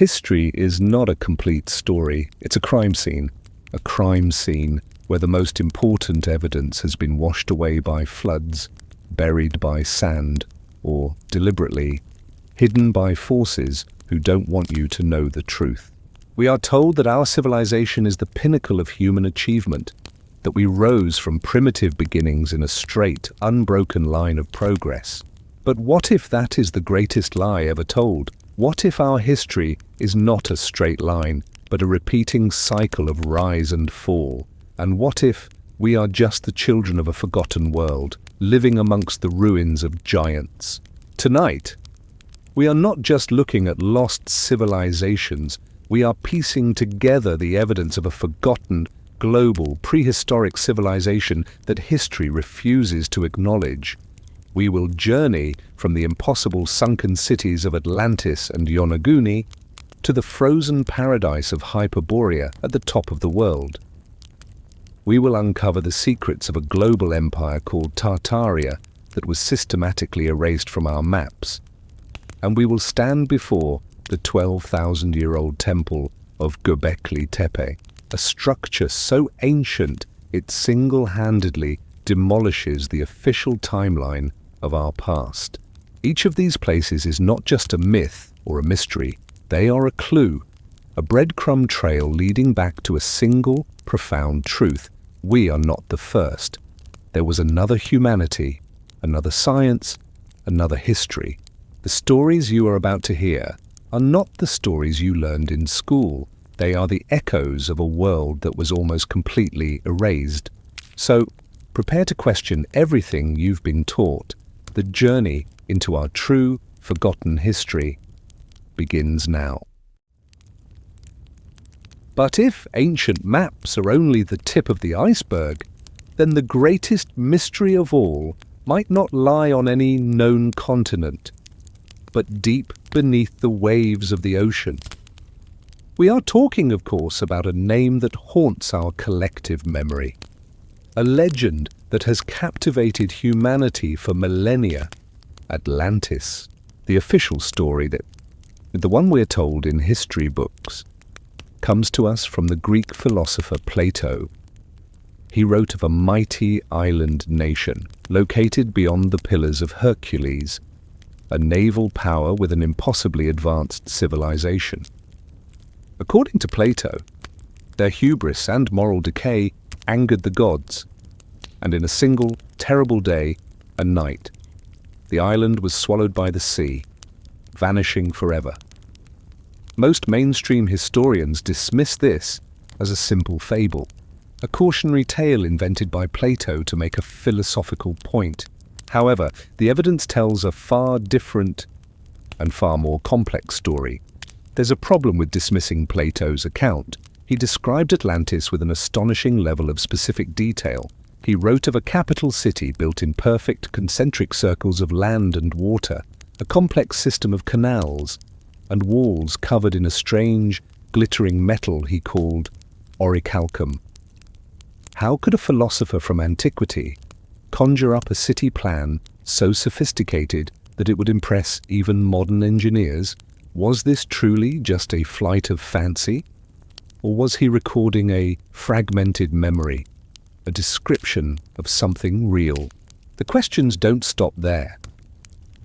History is not a complete story. It's a crime scene where the most important evidence has been washed away by floods, buried by sand, or deliberately hidden by forces who don't want you to know the truth. We are told that our civilization is the pinnacle of human achievement, that we rose from primitive beginnings in a straight, unbroken line of progress. But what if that is the greatest lie ever told? What if our history is not a straight line, but a repeating cycle of rise and fall? And what if we are just the children of a forgotten world, living amongst the ruins of giants? Tonight, we are not just looking at lost civilizations, we are piecing together the evidence of a forgotten, global, prehistoric civilization that history refuses to acknowledge. We will journey from the impossible sunken cities of Atlantis and Yonaguni to the frozen paradise of Hyperborea at the top of the world. We will uncover the secrets of a global empire called Tartaria that was systematically erased from our maps. And we will stand before the 12,000-year-old temple of Göbekli Tepe, a structure so ancient it single-handedly demolishes the official timeline of our past. Each of these places is not just a myth or a mystery, they are a clue, a breadcrumb trail leading back to a single, profound truth. We are not the first. There was another humanity, another science, another history. The stories you are about to hear are not the stories you learned in school. They are the echoes of a world that was almost completely erased. So, prepare to question everything you've been taught. The journey into our true, forgotten history begins now. But if ancient maps are only the tip of the iceberg, then the greatest mystery of all might not lie on any known continent, but deep beneath the waves of the ocean. We are talking, of course, about a name that haunts our collective memory, a legend that has captivated humanity for millennia. Atlantis, the official story, the one we're told in history books, comes to us from the Greek philosopher Plato. He wrote of a mighty island nation located beyond the Pillars of Hercules, a naval power with an impossibly advanced civilization. According to Plato, their hubris and moral decay angered the gods, and in a single, terrible day and night, the island was swallowed by the sea, vanishing forever. Most mainstream historians dismiss this as a simple fable, a cautionary tale invented by Plato to make a philosophical point. However, the evidence tells a far different and far more complex story. There's a problem with dismissing Plato's account. He described Atlantis with an astonishing level of specific detail. He wrote of a capital city built in perfect concentric circles of land and water, a complex system of canals, and walls covered in a strange, glittering metal he called orichalcum. How could a philosopher from antiquity conjure up a city plan so sophisticated that it would impress even modern engineers? Was this truly just a flight of fancy? Or was he recording a fragmented memory, a description of something real? The questions don't stop there.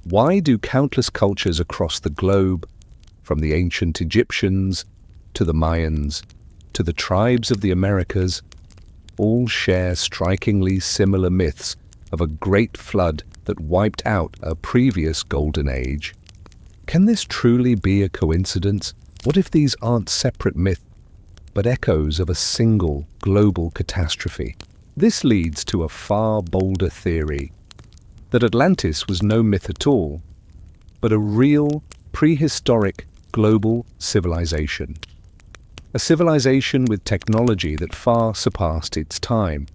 Why do countless cultures across the globe, from the ancient Egyptians to the Mayans to the tribes of the Americas, all share strikingly similar myths of a great flood that wiped out a previous golden age? Can this truly be a coincidence? What if these aren't separate myths, but echoes of a single global catastrophe? This leads to a far bolder theory, that Atlantis was no myth at all, but a real, prehistoric, global civilization. A civilization with technology that far surpassed its time.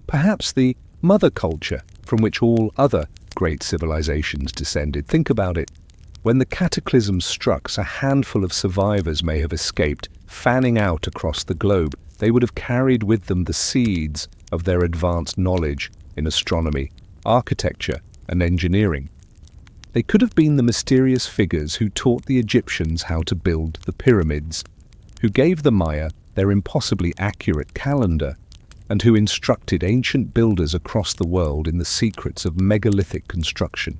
Perhaps the mother culture from which all other great civilizations descended. Think about it. When the cataclysm struck, a handful of survivors may have escaped, fanning out across the globe. They would have carried with them the seeds of their advanced knowledge in astronomy, architecture, and engineering. They could have been the mysterious figures who taught the Egyptians how to build the pyramids, who gave the Maya their impossibly accurate calendar, and who instructed ancient builders across the world in the secrets of megalithic construction.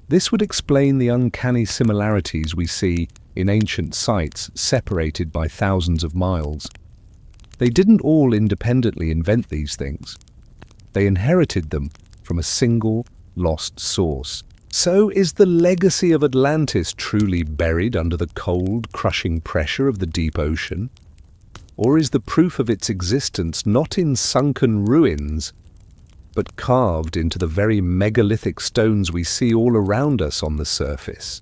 This would explain the uncanny similarities we see in ancient sites separated by thousands of miles. They didn't all independently invent these things. They inherited them from a single, lost source. So is the legacy of Atlantis truly buried under the cold, crushing pressure of the deep ocean? Or is the proof of its existence not in sunken ruins, but carved into the very megalithic stones we see all around us on the surface?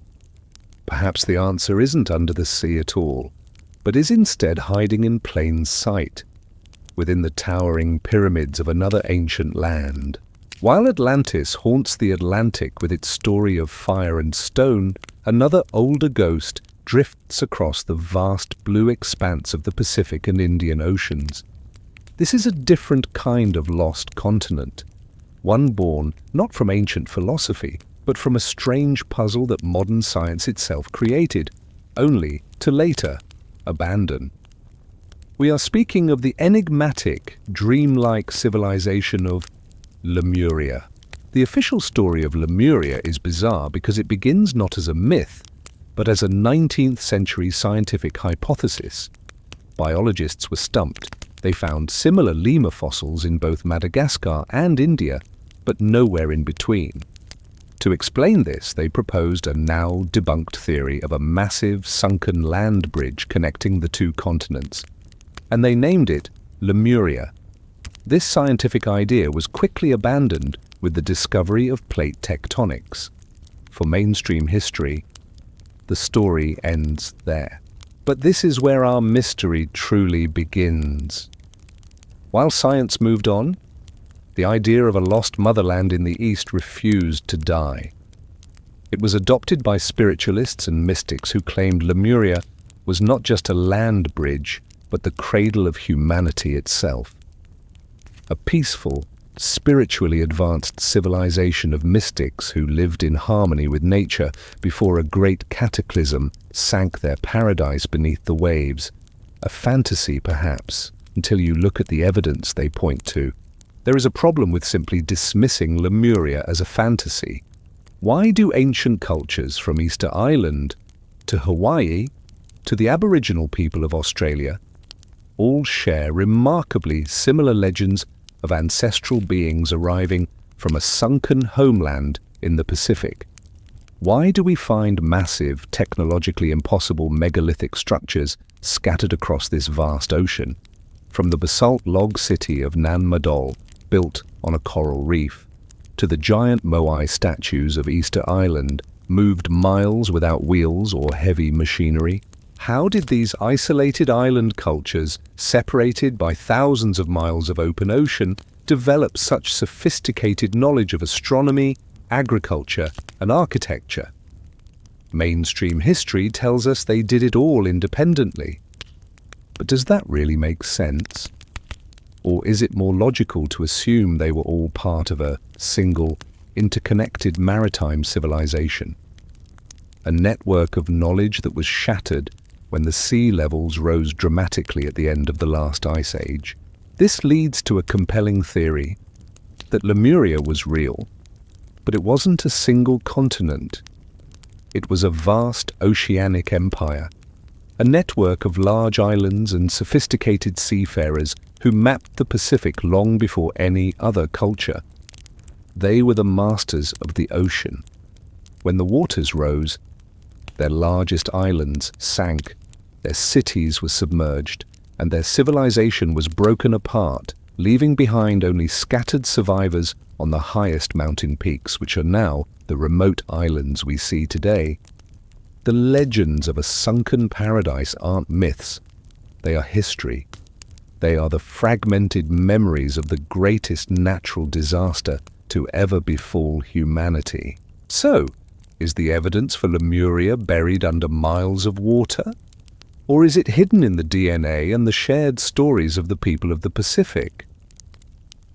Perhaps the answer isn't under the sea at all, but is instead hiding in plain sight, within the towering pyramids of another ancient land. While Atlantis haunts the Atlantic with its story of fire and stone, another older ghost drifts across the vast blue expanse of the Pacific and Indian Oceans. This is a different kind of lost continent, one born not from ancient philosophy, but from a strange puzzle that modern science itself created, only to later abandon. We are speaking of the enigmatic, dreamlike civilization of Lemuria. The official story of Lemuria is bizarre because it begins not as a myth, but as a 19th century scientific hypothesis. Biologists were stumped. They found similar lemur fossils in both Madagascar and India, but nowhere in between. To explain this, they proposed a now debunked theory of a massive sunken land bridge connecting the two continents, and they named it Lemuria. This scientific idea was quickly abandoned with the discovery of plate tectonics. For mainstream history, the story ends there. But this is where our mystery truly begins. While science moved on, the idea of a lost motherland in the East refused to die. It was adopted by spiritualists and mystics who claimed Lemuria was not just a land bridge, but the cradle of humanity itself. A peaceful, spiritually advanced civilization of mystics who lived in harmony with nature before a great cataclysm sank their paradise beneath the waves. A fantasy, perhaps, until you look at the evidence they point to. There is a problem with simply dismissing Lemuria as a fantasy. Why do ancient cultures from Easter Island to Hawaii to the Aboriginal people of Australia all share remarkably similar legends of ancestral beings arriving from a sunken homeland in the Pacific? Why do we find massive, technologically impossible megalithic structures scattered across this vast ocean? From the basalt log city of Nan Madol, built on a coral reef, to the giant moai statues of Easter Island, moved miles without wheels or heavy machinery. How did these isolated island cultures, separated by thousands of miles of open ocean, develop such sophisticated knowledge of astronomy, agriculture, and architecture? Mainstream history tells us they did it all independently. But does that really make sense? Or is it more logical to assume they were all part of a single, interconnected maritime civilization? A network of knowledge that was shattered when the sea levels rose dramatically at the end of the last ice age. This leads to a compelling theory that Lemuria was real, but it wasn't a single continent. It was a vast oceanic empire, a network of large islands and sophisticated seafarers who mapped the Pacific long before any other culture. They were the masters of the ocean. When the waters rose, their largest islands sank, their cities were submerged, and their civilization was broken apart, leaving behind only scattered survivors on the highest mountain peaks, which are now the remote islands we see today. The legends of a sunken paradise aren't myths. They are history. They are the fragmented memories of the greatest natural disaster to ever befall humanity. So, is the evidence for Lemuria buried under miles of water? Or is it hidden in the DNA and the shared stories of the people of the Pacific?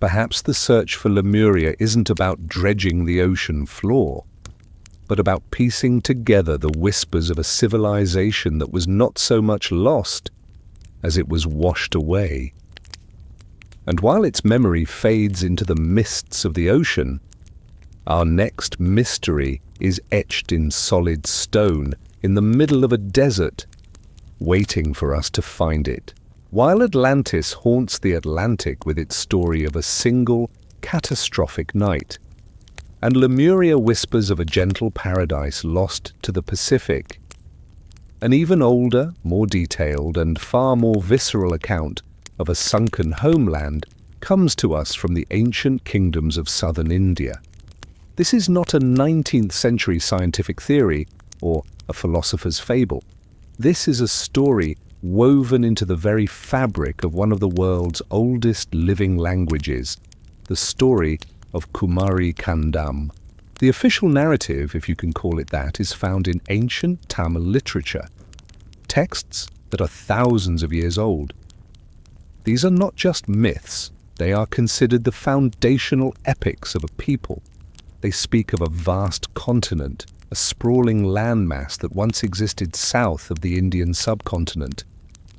Perhaps the search for Lemuria isn't about dredging the ocean floor. but about piecing together the whispers of a civilization that was not so much lost as it was washed away. And while its memory fades into the mists of the ocean, our next mystery is etched in solid stone in the middle of a desert, waiting for us to find it. While Atlantis haunts the Atlantic with its story of a single, catastrophic night, and Lemuria whispers of a gentle paradise lost to the Pacific, an even older, more detailed, and far more visceral account of a sunken homeland comes to us from the ancient kingdoms of southern India. This is not a 19th century scientific theory or a philosopher's fable. This is a story woven into the very fabric of one of the world's oldest living languages, the story of Kumari Kandam. The official narrative, if you can call it that, is found in ancient Tamil literature, texts that are thousands of years old. These are not just myths, they are considered the foundational epics of a people. They speak of a vast continent, a sprawling landmass that once existed south of the Indian subcontinent.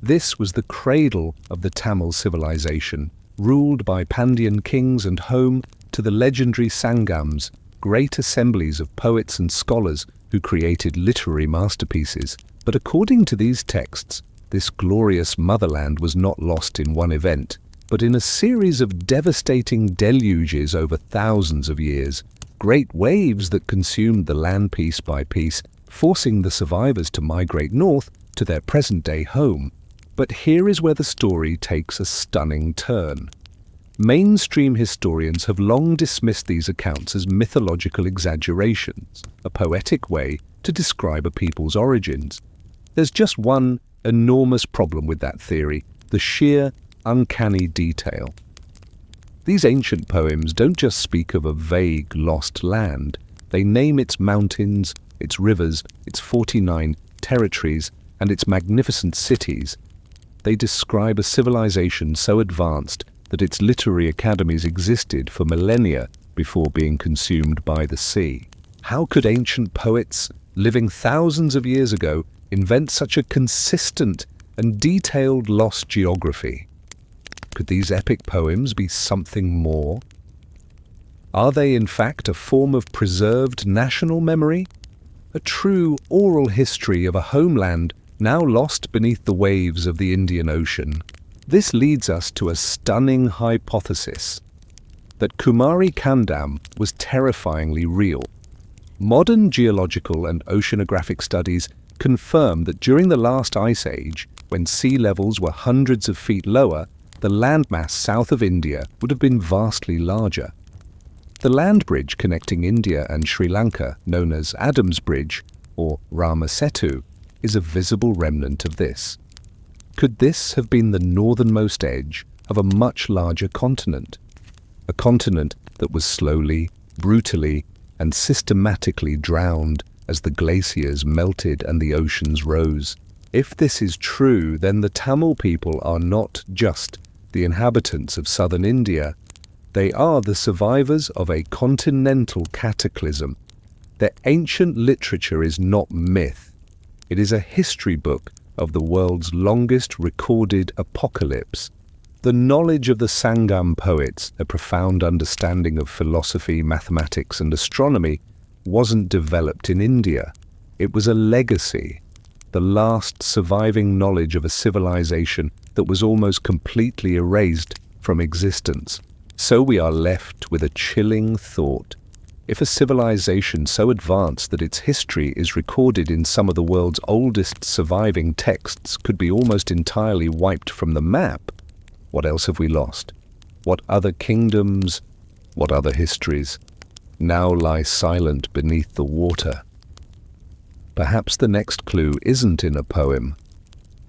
This was the cradle of the Tamil civilization, ruled by Pandyan kings and home to the legendary Sangams, great assemblies of poets and scholars who created literary masterpieces. But according to these texts, this glorious motherland was not lost in one event, but in a series of devastating deluges over thousands of years, great waves that consumed the land piece by piece, forcing the survivors to migrate north to their present-day home. But here is where the story takes a stunning turn. Mainstream historians have long dismissed these accounts as mythological exaggerations, a poetic way to describe a people's origins. There's just one enormous problem with that theory: the sheer, uncanny detail. These ancient poems don't just speak of a vague, lost land. They name its mountains, its rivers, its 49 territories, and its magnificent cities. They describe a civilization so advanced that its literary academies existed for millennia before being consumed by the sea. How could ancient poets, living thousands of years ago, invent such a consistent and detailed lost geography? Could these epic poems be something more? Are they in fact a form of preserved national memory? A true oral history of a homeland now lost beneath the waves of the Indian Ocean? This leads us to a stunning hypothesis: that Kumari Kandam was terrifyingly real. Modern geological and oceanographic studies confirm that during the last ice age, when sea levels were hundreds of feet lower, the landmass south of India would have been vastly larger. The land bridge connecting India and Sri Lanka, known as Adam's Bridge or Rama Setu, is a visible remnant of this. Could this have been the northernmost edge of a much larger continent? A continent that was slowly, brutally, and systematically drowned as the glaciers melted and the oceans rose. If this is true, then the Tamil people are not just the inhabitants of southern India. They are the survivors of a continental cataclysm. Their ancient literature is not myth. It is a history book of the world's longest recorded apocalypse. The knowledge of the Sangam poets, a profound understanding of philosophy, mathematics, and astronomy, wasn't developed in India. It was a legacy, the last surviving knowledge of a civilization that was almost completely erased from existence. So we are left with a chilling thought. If a civilization so advanced that its history is recorded in some of the world's oldest surviving texts could be almost entirely wiped from the map, what else have we lost? What other kingdoms, what other histories now lie silent beneath the water? Perhaps the next clue isn't in a poem,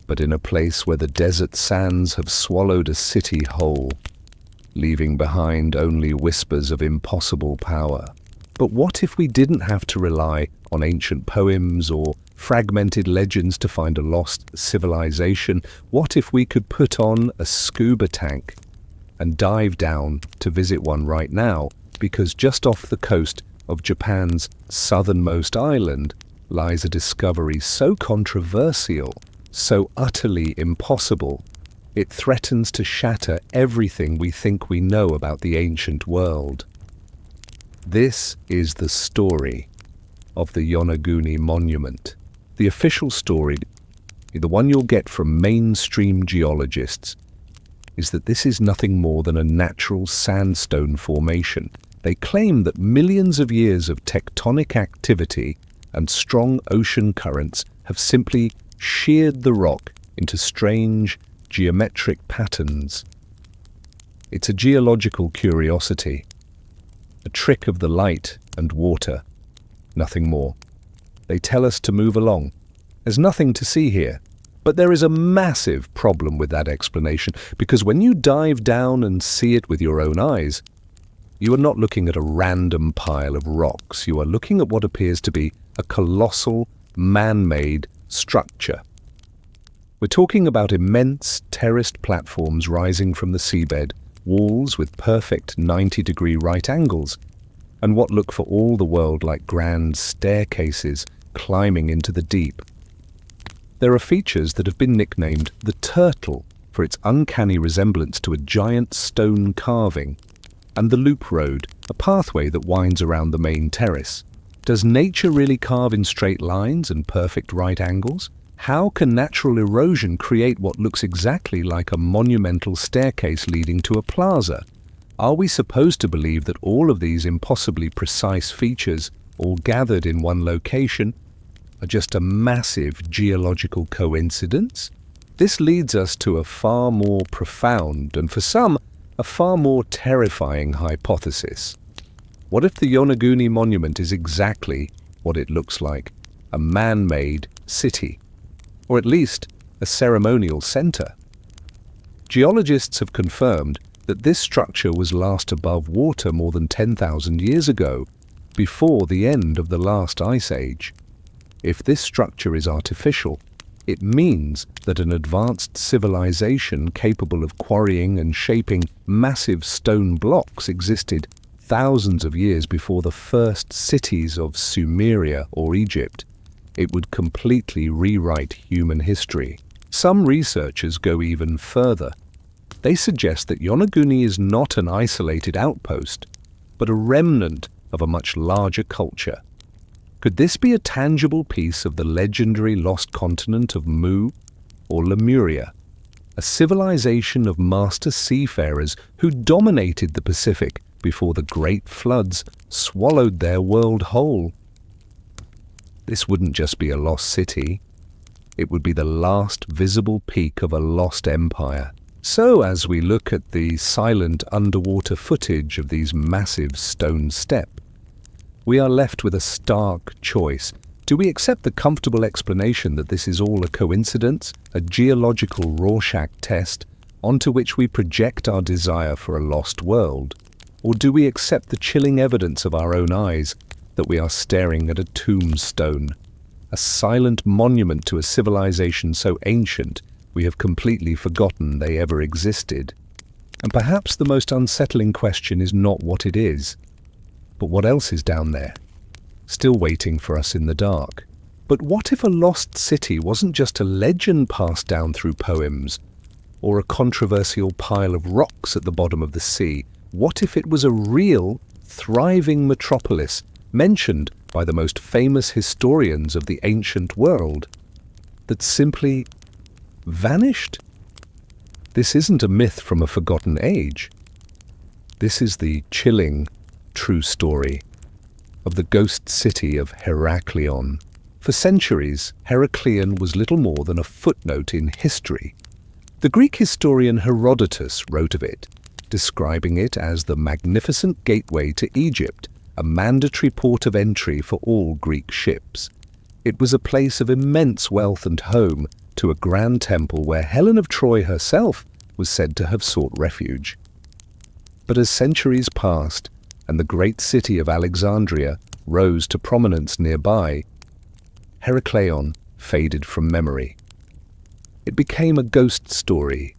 but in a place where the desert sands have swallowed a city whole, leaving behind only whispers of impossible power. But what if we didn't have to rely on ancient poems or fragmented legends to find a lost civilization? What if we could put on a scuba tank and dive down to visit one right now? Because just off the coast of Japan's southernmost island lies a discovery so controversial, so utterly impossible, it threatens to shatter everything we think we know about the ancient world. This is the story of the Yonaguni Monument. The official story, the one you'll get from mainstream geologists, is that this is nothing more than a natural sandstone formation. They claim that millions of years of tectonic activity and strong ocean currents have simply sheared the rock into strange geometric patterns. It's a geological curiosity, a trick of the light and water, nothing more. They tell us to move along. There's nothing to see here. But there is a massive problem with that explanation, because when you dive down and see it with your own eyes, you are not looking at a random pile of rocks. You are looking at what appears to be a colossal, man-made structure. We're talking about immense terraced platforms rising from the seabed, walls with perfect 90-degree right angles, and what look for all the world like grand staircases climbing into the deep. There are features that have been nicknamed the turtle for its uncanny resemblance to a giant stone carving, and the loop road, a pathway that winds around the main terrace. Does nature really carve in straight lines and perfect right angles? How can natural erosion create what looks exactly like a monumental staircase leading to a plaza? Are we supposed to believe that all of these impossibly precise features, all gathered in one location, are just a massive geological coincidence? This leads us to a far more profound, and for some, a far more terrifying hypothesis. What if the Yonaguni Monument is exactly what it looks like, a man-made city, or at least a ceremonial center? Geologists have confirmed that this structure was last above water more than 10,000 years ago, before the end of the last ice age. If this structure is artificial, it means that an advanced civilization capable of quarrying and shaping massive stone blocks existed thousands of years before the first cities of Sumeria or Egypt. It would completely rewrite human history. Some researchers go even further. They suggest that Yonaguni is not an isolated outpost, but a remnant of a much larger culture. Could this be a tangible piece of the legendary lost continent of Mu or Lemuria, a civilization of master seafarers who dominated the Pacific before the great floods swallowed their world whole? This wouldn't just be a lost city, it would be the last visible peak of a lost empire. So as we look at the silent underwater footage of these massive stone steps, we are left with a stark choice. Do we accept the comfortable explanation that this is all a coincidence, a geological Rorschach test onto which we project our desire for a lost world? Or do we accept the chilling evidence of our own eyes that we are staring at a tombstone, a silent monument to a civilization so ancient we have completely forgotten they ever existed? And perhaps the most unsettling question is not what it is, but what else is down there, still waiting for us in the dark? But what if a lost city wasn't just a legend passed down through poems, or a controversial pile of rocks at the bottom of the sea? What if it was a real, thriving metropolis, mentioned by the most famous historians of the ancient world, that simply vanished? This isn't a myth from a forgotten age. This is the chilling, true story of the ghost city of Heraklion. For centuries, Heraklion was little more than a footnote in history. The Greek historian Herodotus wrote of it, describing it as the magnificent gateway to Egypt, a mandatory port of entry for all Greek ships. It was a place of immense wealth and home to a grand temple where Helen of Troy herself was said to have sought refuge. But as centuries passed, and the great city of Alexandria rose to prominence nearby, Heraklion faded from memory. It became a ghost story,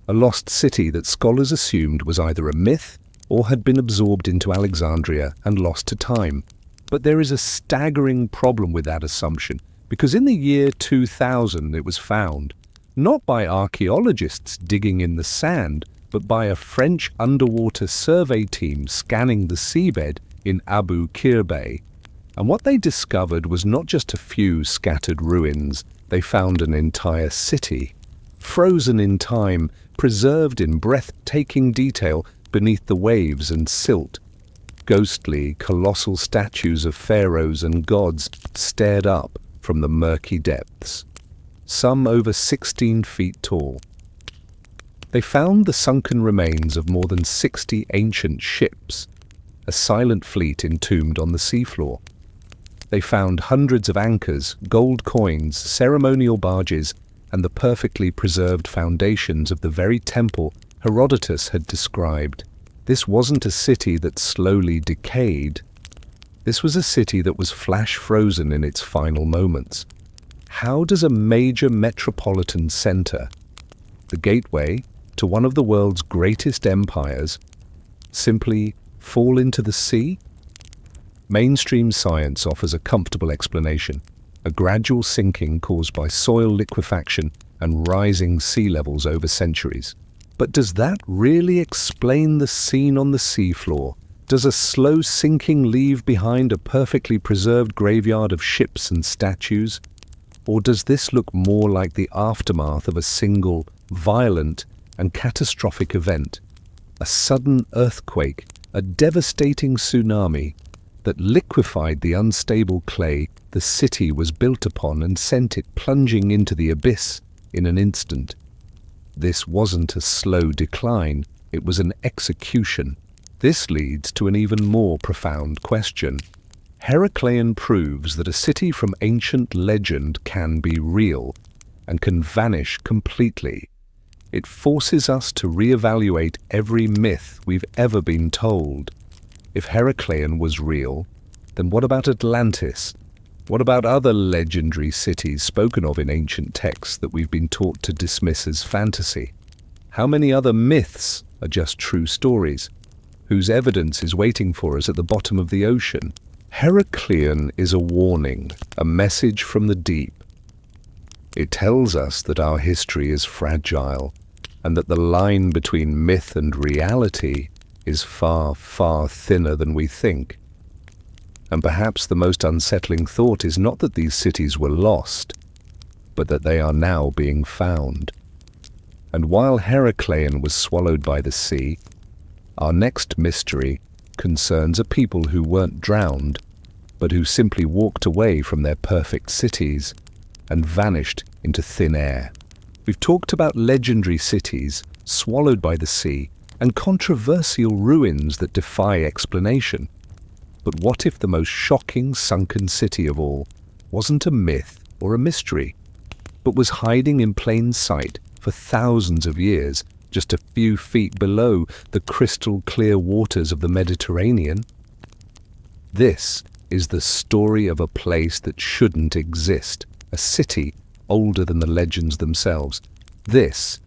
a lost city that scholars assumed was either a myth or had been absorbed into Alexandria and lost to time. But there is a staggering problem with that assumption, because in the year 2000 it was found, not by archaeologists digging in the sand, but by a French underwater survey team scanning the seabed in Abu Qir Bay. And what they discovered was not just a few scattered ruins, they found an entire city, frozen in time, preserved in breathtaking detail beneath the waves and silt. Ghostly, colossal statues of pharaohs and gods stared up from the murky depths, some over 16 feet tall. They found the sunken remains of more than 60 ancient ships, a silent fleet entombed on the seafloor. They found hundreds of anchors, gold coins, ceremonial barges, and the perfectly preserved foundations of the very temple Herodotus had described. This wasn't a city that slowly decayed. This was a city that was flash-frozen in its final moments. How does a major metropolitan center, the gateway to one of the world's greatest empires, simply fall into the sea? Mainstream science offers a comfortable explanation, a gradual sinking caused by soil liquefaction and rising sea levels over centuries. But does that really explain the scene on the seafloor? Does a slow sinking leave behind a perfectly preserved graveyard of ships and statues? Or does this look more like the aftermath of a single, violent and catastrophic event? A sudden earthquake, a devastating tsunami that liquefied the unstable clay the city was built upon and sent it plunging into the abyss in an instant. This wasn't a slow decline, it was an execution. This leads to an even more profound question. Heraclean proves that a city from ancient legend can be real and can vanish completely. It forces us to reevaluate every myth we've ever been told. If Heraclean was real, then what about Atlantis? What about other legendary cities spoken of in ancient texts that we've been taught to dismiss as fantasy? How many other myths are just true stories, whose evidence is waiting for us at the bottom of the ocean? Heraclean is a warning, a message from the deep. It tells us that our history is fragile, and that the line between myth and reality is far, far thinner than we think. And perhaps the most unsettling thought is not that these cities were lost, but that they are now being found. And while Heraclean was swallowed by the sea, our next mystery concerns a people who weren't drowned, but who simply walked away from their perfect cities and vanished into thin air. We've talked about legendary cities swallowed by the sea and controversial ruins that defy explanation. But what if the most shocking sunken city of all wasn't a myth or a mystery, but was hiding in plain sight for thousands of years, just a few feet below the crystal-clear waters of the Mediterranean? This is the story of a place that shouldn't exist, a city older than the legends themselves. This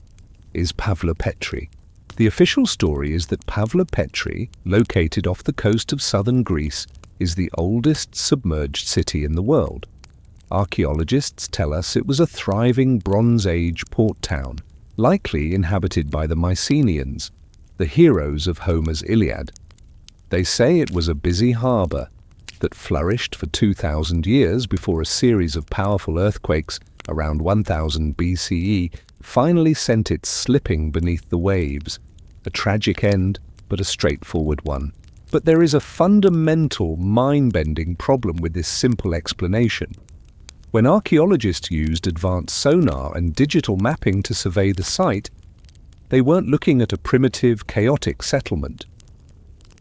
is Pavlopetri. The official story is that Pavlopetri, located off the coast of southern Greece, is the oldest submerged city in the world. Archaeologists tell us it was a thriving Bronze Age port town, likely inhabited by the Mycenaeans, the heroes of Homer's Iliad. They say it was a busy harbour that flourished for 2,000 years before a series of powerful earthquakes around 1000 BCE finally sent it slipping beneath the waves. A tragic end, but a straightforward one. But there is a fundamental, mind-bending problem with this simple explanation. When archaeologists used advanced sonar and digital mapping to survey the site, they weren't looking at a primitive, chaotic settlement.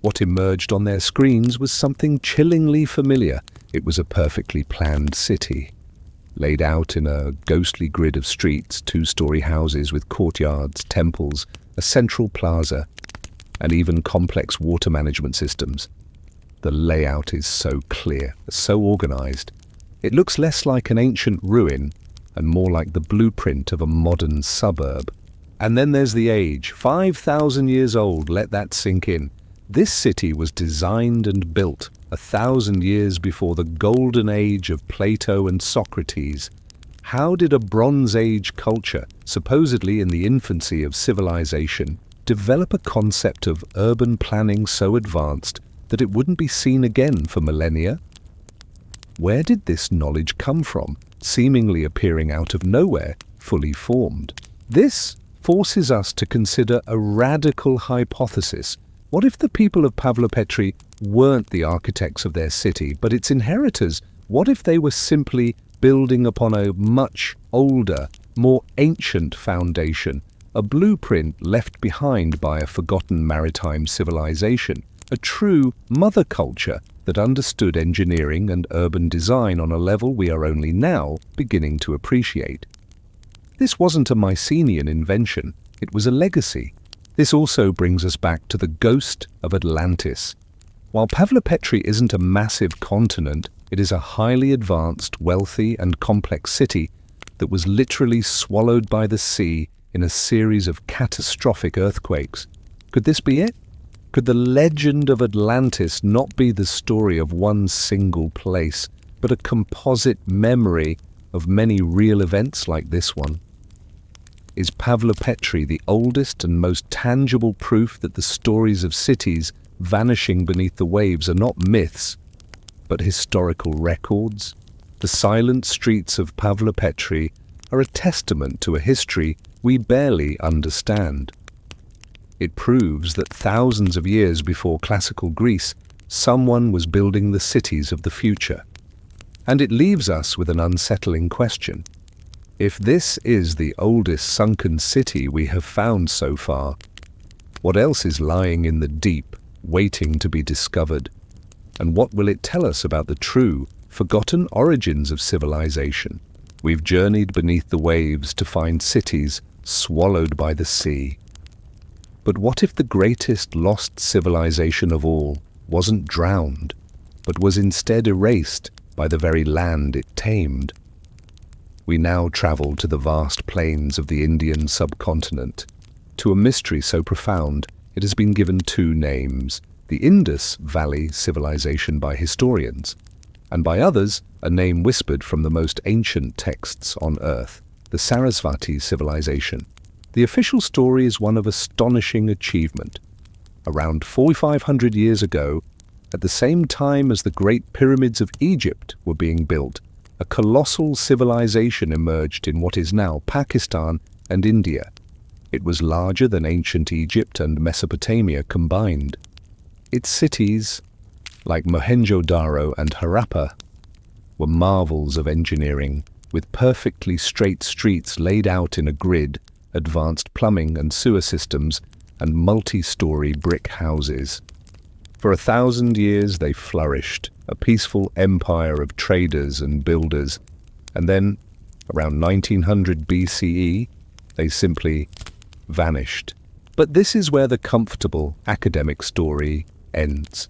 What emerged on their screens was something chillingly familiar. It was a perfectly planned city, laid out in a ghostly grid of streets, two-story houses with courtyards, temples, a central plaza, and even complex water management systems. The layout is so clear, so organized. It looks less like an ancient ruin and more like the blueprint of a modern suburb. And then there's the age, 5,000 years old, let that sink in. This city was designed and built 1,000 years before the golden age of Plato and Socrates. How did a Bronze Age culture, supposedly in the infancy of civilization, develop a concept of urban planning so advanced that it wouldn't be seen again for millennia? Where did this knowledge come from, seemingly appearing out of nowhere, fully formed? This forces us to consider a radical hypothesis. What if the people of Pavlopetri weren't the architects of their city, but its inheritors? What if they were simply building upon a much older, more ancient foundation, a blueprint left behind by a forgotten maritime civilization, a true mother culture that understood engineering and urban design on a level we are only now beginning to appreciate? This wasn't a Mycenaean invention, it was a legacy. This also brings us back to the ghost of Atlantis. While Pavlopetri isn't a massive continent, it is a highly advanced, wealthy and complex city that was literally swallowed by the sea in a series of catastrophic earthquakes. Could this be it? Could the legend of Atlantis not be the story of one single place, but a composite memory of many real events like this one? Is Pavlopetri the oldest and most tangible proof that the stories of cities vanishing beneath the waves are not myths, but historical records? The silent streets of Pavlopetri are a testament to a history we barely understand. It proves that thousands of years before classical Greece, someone was building the cities of the future. And it leaves us with an unsettling question. If this is the oldest sunken city we have found so far, what else is lying in the deep, waiting to be discovered? And what will it tell us about the true, forgotten origins of civilization? We've journeyed beneath the waves to find cities swallowed by the sea. But what if the greatest lost civilization of all wasn't drowned, but was instead erased by the very land it tamed? We now travel to the vast plains of the Indian subcontinent, to a mystery so profound it has been given two names: the Indus Valley Civilization by historians, and by others a name whispered from the most ancient texts on earth, the Sarasvati Civilization. The official story is one of astonishing achievement. Around 4,500 years ago, at the same time as the Great Pyramids of Egypt were being built, a colossal civilization emerged in what is now Pakistan and India. It was larger than ancient Egypt and Mesopotamia combined. Its cities, like Mohenjo-Daro and Harappa, were marvels of engineering, with perfectly straight streets laid out in a grid, advanced plumbing and sewer systems, and multi-story brick houses. For 1,000 years they flourished, a peaceful empire of traders and builders, and then, around 1900 BCE, they simply vanished. But this is where the comfortable academic story ends,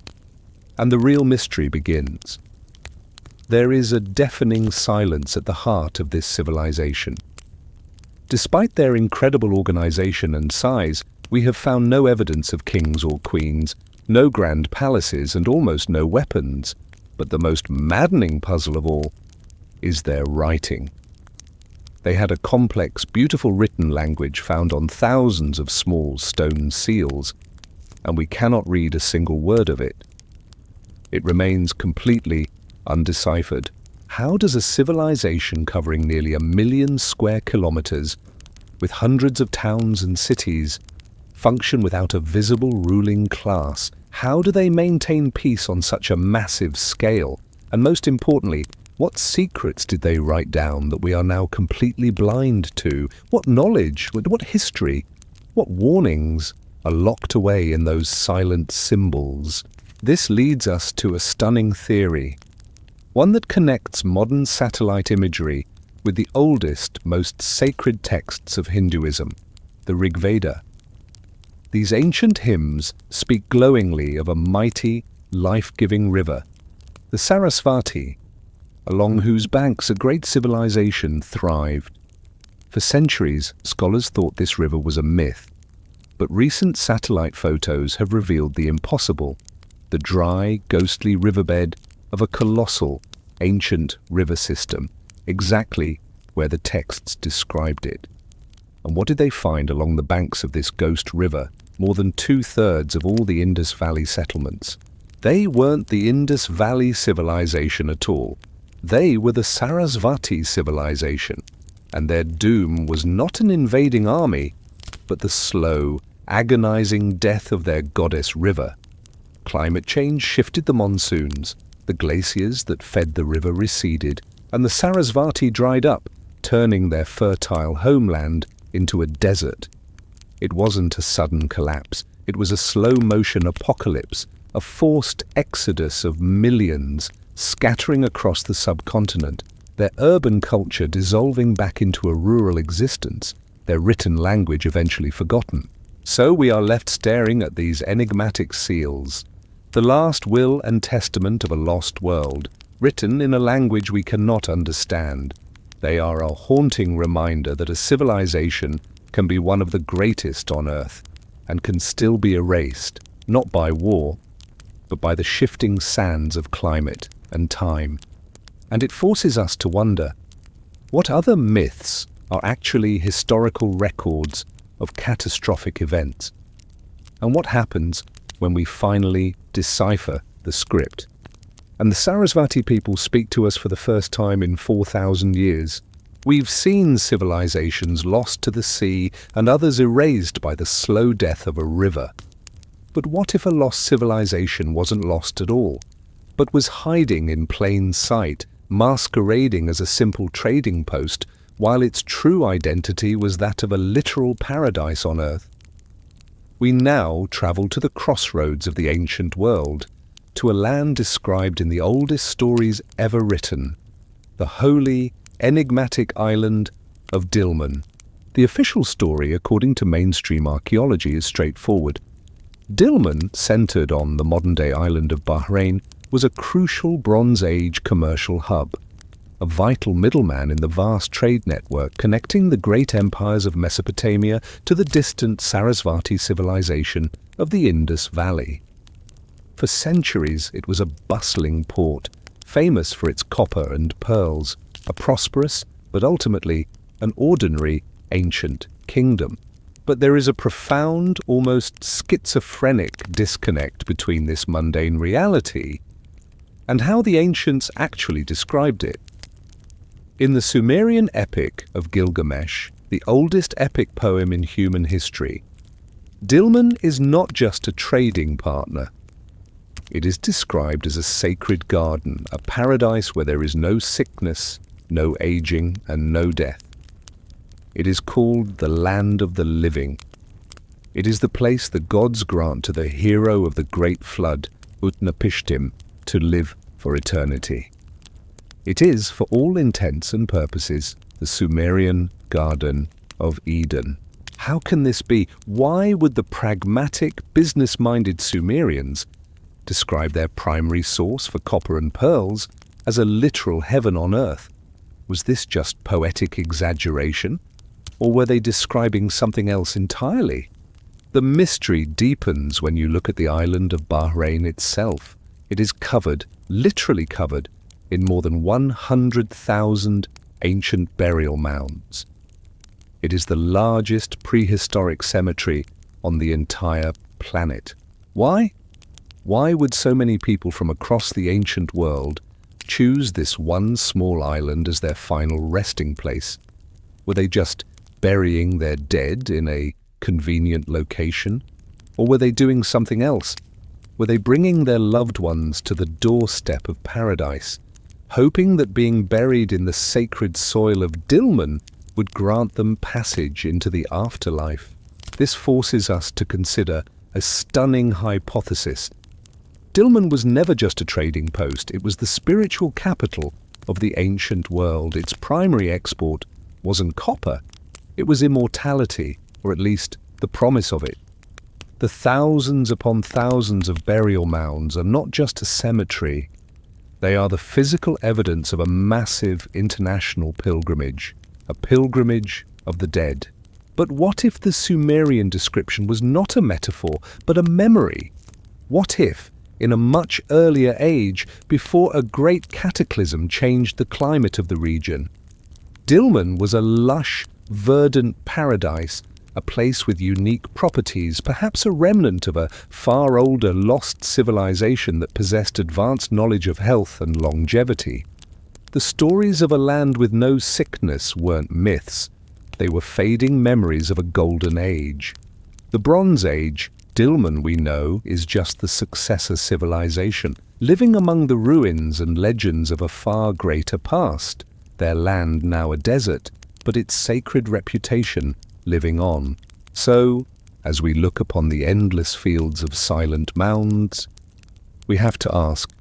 and the real mystery begins. There is a deafening silence at the heart of this civilization. Despite their incredible organization and size, we have found no evidence of kings or queens, no grand palaces, and almost no weapons. But the most maddening puzzle of all is their writing. They had a complex, beautiful written language found on thousands of small stone seals, and we cannot read a single word of it. It remains completely undeciphered. How does a civilization covering nearly 1 million square kilometers, with hundreds of towns and cities, function without a visible ruling class? How do they maintain peace on such a massive scale? And most importantly, what secrets did they write down that we are now completely blind to? What knowledge, what history, what warnings are locked away in those silent symbols? This leads us to a stunning theory, one that connects modern satellite imagery with the oldest, most sacred texts of Hinduism, the Rig Veda. These ancient hymns speak glowingly of a mighty, life-giving river, the Sarasvati, along whose banks a great civilization thrived. For centuries, scholars thought this river was a myth, But recent satellite photos have revealed the impossible, the dry, ghostly riverbed of a colossal, ancient river system, exactly where the texts described it. And what did they find along the banks of this ghost river, more than 2/3 of all the Indus Valley settlements? They weren't the Indus Valley civilization at all. They were the Sarasvati civilization, and their doom was not an invading army, but the slow, agonizing death of their goddess river. Climate change shifted the monsoons, the glaciers that fed the river receded, and the Sarasvati dried up, turning their fertile homeland into a desert. It wasn't a sudden collapse, it was a slow-motion apocalypse, a forced exodus of millions scattering across the subcontinent, their urban culture dissolving back into a rural existence, their written language eventually forgotten. So we are left staring at these enigmatic seals, the last will and testament of a lost world, written in a language we cannot understand. They are a haunting reminder that a civilization can be one of the greatest on Earth and can still be erased, not by war, but by the shifting sands of climate and time. And it forces us to wonder, what other myths are actually historical records of catastrophic events? And what happens when we finally decipher the script? And the Sarasvati people speak to us for the first time in 4,000 years. We've seen civilizations lost to the sea and others erased by the slow death of a river. But what if a lost civilization wasn't lost at all, but was hiding in plain sight, masquerading as a simple trading post, while its true identity was that of a literal paradise on Earth? We now travel to the crossroads of the ancient world, to a land described in the oldest stories ever written, the holy, enigmatic island of Dilmun. The official story, according to mainstream archaeology, is straightforward. Dilmun, centered on the modern-day island of Bahrain, was a crucial Bronze Age commercial hub, a vital middleman in the vast trade network connecting the great empires of Mesopotamia to the distant Sarasvati civilization of the Indus Valley. For centuries, it was a bustling port, famous for its copper and pearls, a prosperous, but ultimately an ordinary, ancient kingdom. But there is a profound, almost schizophrenic disconnect between this mundane reality and how the ancients actually described it. In the Sumerian epic of Gilgamesh, the oldest epic poem in human history, Dilmun is not just a trading partner. It is described as a sacred garden, a paradise where there is no sickness, no aging, and no death. It is called the land of the living. It is the place the gods grant to the hero of the great flood, Utnapishtim, to live for eternity. It is, for all intents and purposes, the Sumerian Garden of Eden. How can this be? Why would the pragmatic, business-minded Sumerians describe their primary source for copper and pearls as a literal heaven on earth? Was this just poetic exaggeration? Or were they describing something else entirely? The mystery deepens when you look at the island of Bahrain itself. It is covered, literally covered, in more than 100,000 ancient burial mounds. It is the largest prehistoric cemetery on the entire planet. Why? Why would so many people from across the ancient world choose this one small island as their final resting place? Were they just burying their dead in a convenient location? Or were they doing something else? Were they bringing their loved ones to the doorstep of paradise, hoping that being buried in the sacred soil of Dilmun would grant them passage into the afterlife? This forces us to consider a stunning hypothesis. Dilmun was never just a trading post, it was the spiritual capital of the ancient world. Its primary export wasn't copper, it was immortality, or at least the promise of it. The thousands upon thousands of burial mounds are not just a cemetery, they are the physical evidence of a massive international pilgrimage, a pilgrimage of the dead. But what if the Sumerian description was not a metaphor, but a memory? What if, in a much earlier age, before a great cataclysm changed the climate of the region, Dilmun was a lush, verdant paradise, a place with unique properties, perhaps a remnant of a far older lost civilization that possessed advanced knowledge of health and longevity? The stories of a land with no sickness weren't myths. They were fading memories of a golden age. The Bronze Age, Dilmun, we know, is just the successor civilization, living among the ruins and legends of a far greater past, their land now a desert, but its sacred reputation living on. So, as we look upon the endless fields of silent mounds, we have to ask,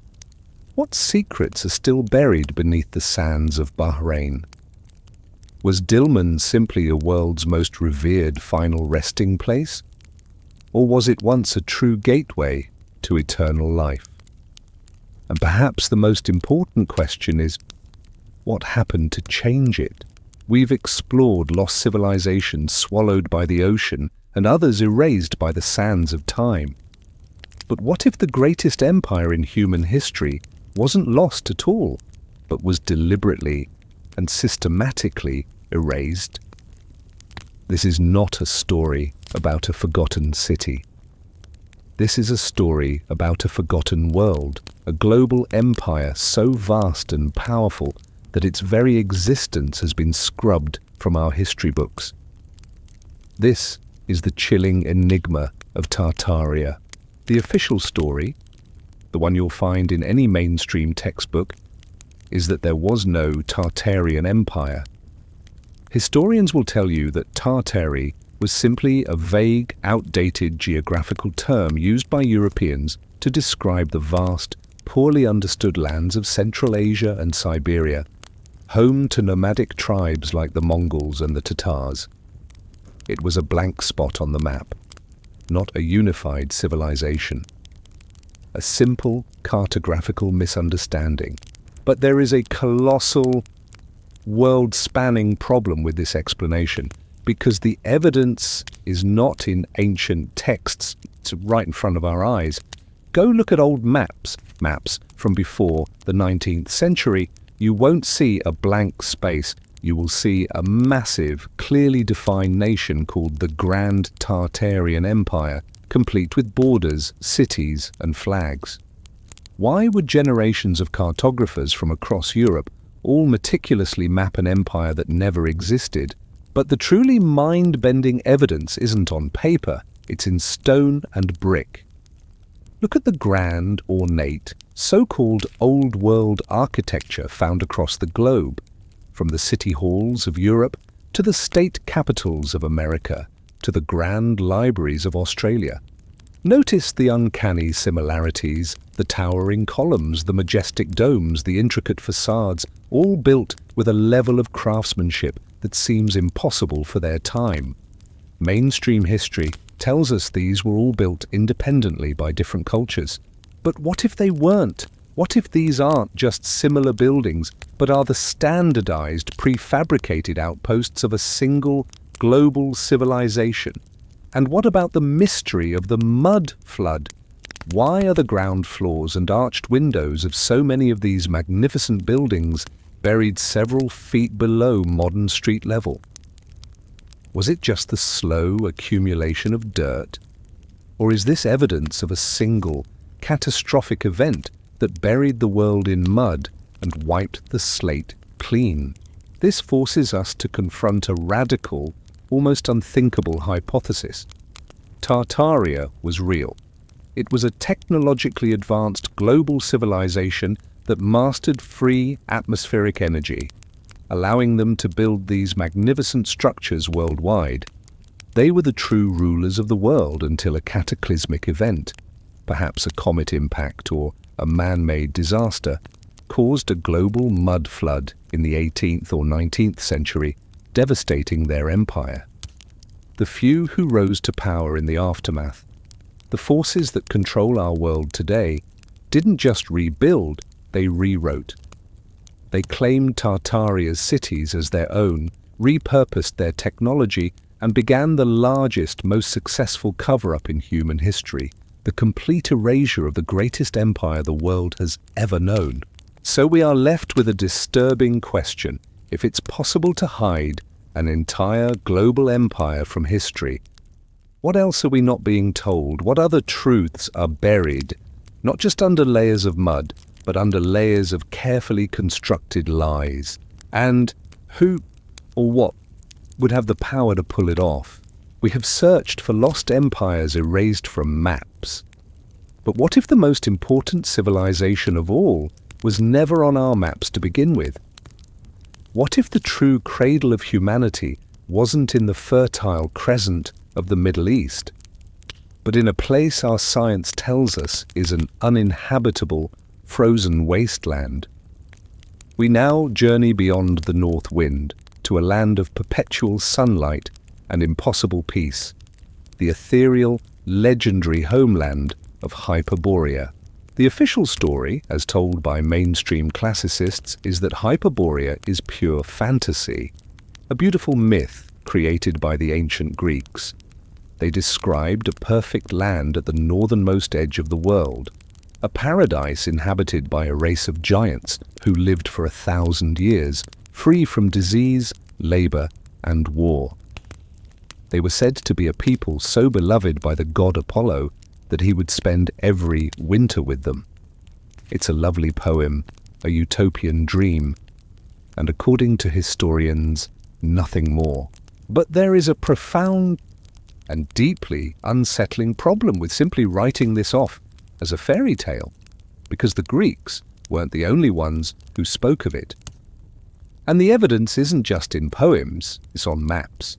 what secrets are still buried beneath the sands of Bahrain? Was Dilmun simply a world's most revered final resting place? Or was it once a true gateway to eternal life? And perhaps the most important question is, what happened to change it? We've explored lost civilizations swallowed by the ocean and others erased by the sands of time. But what if the greatest empire in human history wasn't lost at all, but was deliberately and systematically erased? This is not a story about a forgotten city. This is a story about a forgotten world, a global empire so vast and powerful that its very existence has been scrubbed from our history books. This is the chilling enigma of Tartaria. The official story, the one you'll find in any mainstream textbook, is that there was no Tartarian empire. Historians will tell you that Tartary was simply a vague, outdated geographical term used by Europeans to describe the vast, poorly understood lands of Central Asia and Siberia, home to nomadic tribes like the Mongols and the Tatars. It was a blank spot on the map, not a unified civilization. A simple cartographical misunderstanding. But there is a colossal, world-spanning problem with this explanation, because the evidence is not in ancient texts. It's right in front of our eyes. Go look at old maps from before the 19th century. You won't see a blank space. You will see a massive, clearly defined nation called the Grand Tartarian Empire, complete with borders, cities, and flags. Why would generations of cartographers from across Europe all meticulously map an empire that never existed? But the truly mind-bending evidence isn't on paper, it's in stone and brick. Look at the grand, ornate, so-called Old World architecture found across the globe, from the city halls of Europe to the state capitals of America to the grand libraries of Australia. Notice the uncanny similarities, the towering columns, the majestic domes, the intricate facades, all built with a level of craftsmanship that seems impossible for their time. Mainstream history tells us these were all built independently by different cultures. But what if they weren't? What if these aren't just similar buildings, but are the standardized, prefabricated outposts of a single global civilization? And what about the mystery of the mud flood? Why are the ground floors and arched windows of so many of these magnificent buildings buried several feet below modern street level? Was it just the slow accumulation of dirt? Or is this evidence of a single, catastrophic event that buried the world in mud and wiped the slate clean? This forces us to confront a radical, almost unthinkable hypothesis. Tartaria was real. It was a technologically advanced global civilization that mastered free atmospheric energy, allowing them to build these magnificent structures worldwide. They were the true rulers of the world until a cataclysmic event, perhaps a comet impact or a man-made disaster, caused a global mud flood in the 18th or 19th century, devastating their empire. The few who rose to power in the aftermath, the forces that control our world today, didn't just rebuild, they rewrote. They claimed Tartaria's cities as their own, repurposed their technology, and began the largest, most successful cover-up in human history, the complete erasure of the greatest empire the world has ever known. So we are left with a disturbing question. If it's possible to hide an entire global empire from history, what else are we not being told? What other truths are buried, not just under layers of mud, but under layers of carefully constructed lies? And who or what would have the power to pull it off? We have searched for lost empires erased from maps. But what if the most important civilization of all was never on our maps to begin with? What if the true cradle of humanity wasn't in the fertile crescent of the Middle East, but in a place our science tells us is an uninhabitable, frozen wasteland? We now journey beyond the north wind to a land of perpetual sunlight and impossible peace, the ethereal, legendary homeland of Hyperborea. The official story, as told by mainstream classicists, is that Hyperborea is pure fantasy, a beautiful myth created by the ancient Greeks. They described a perfect land at the northernmost edge of the world, a paradise inhabited by a race of giants who lived for 1,000 years, free from disease, labor, and war. They were said to be a people so beloved by the god Apollo that he would spend every winter with them. It's a lovely poem, a utopian dream, and according to historians, nothing more. But there is a profound and deeply unsettling problem with simply writing this off as a fairy tale, because the Greeks weren't the only ones who spoke of it. And the evidence isn't just in poems, it's on maps.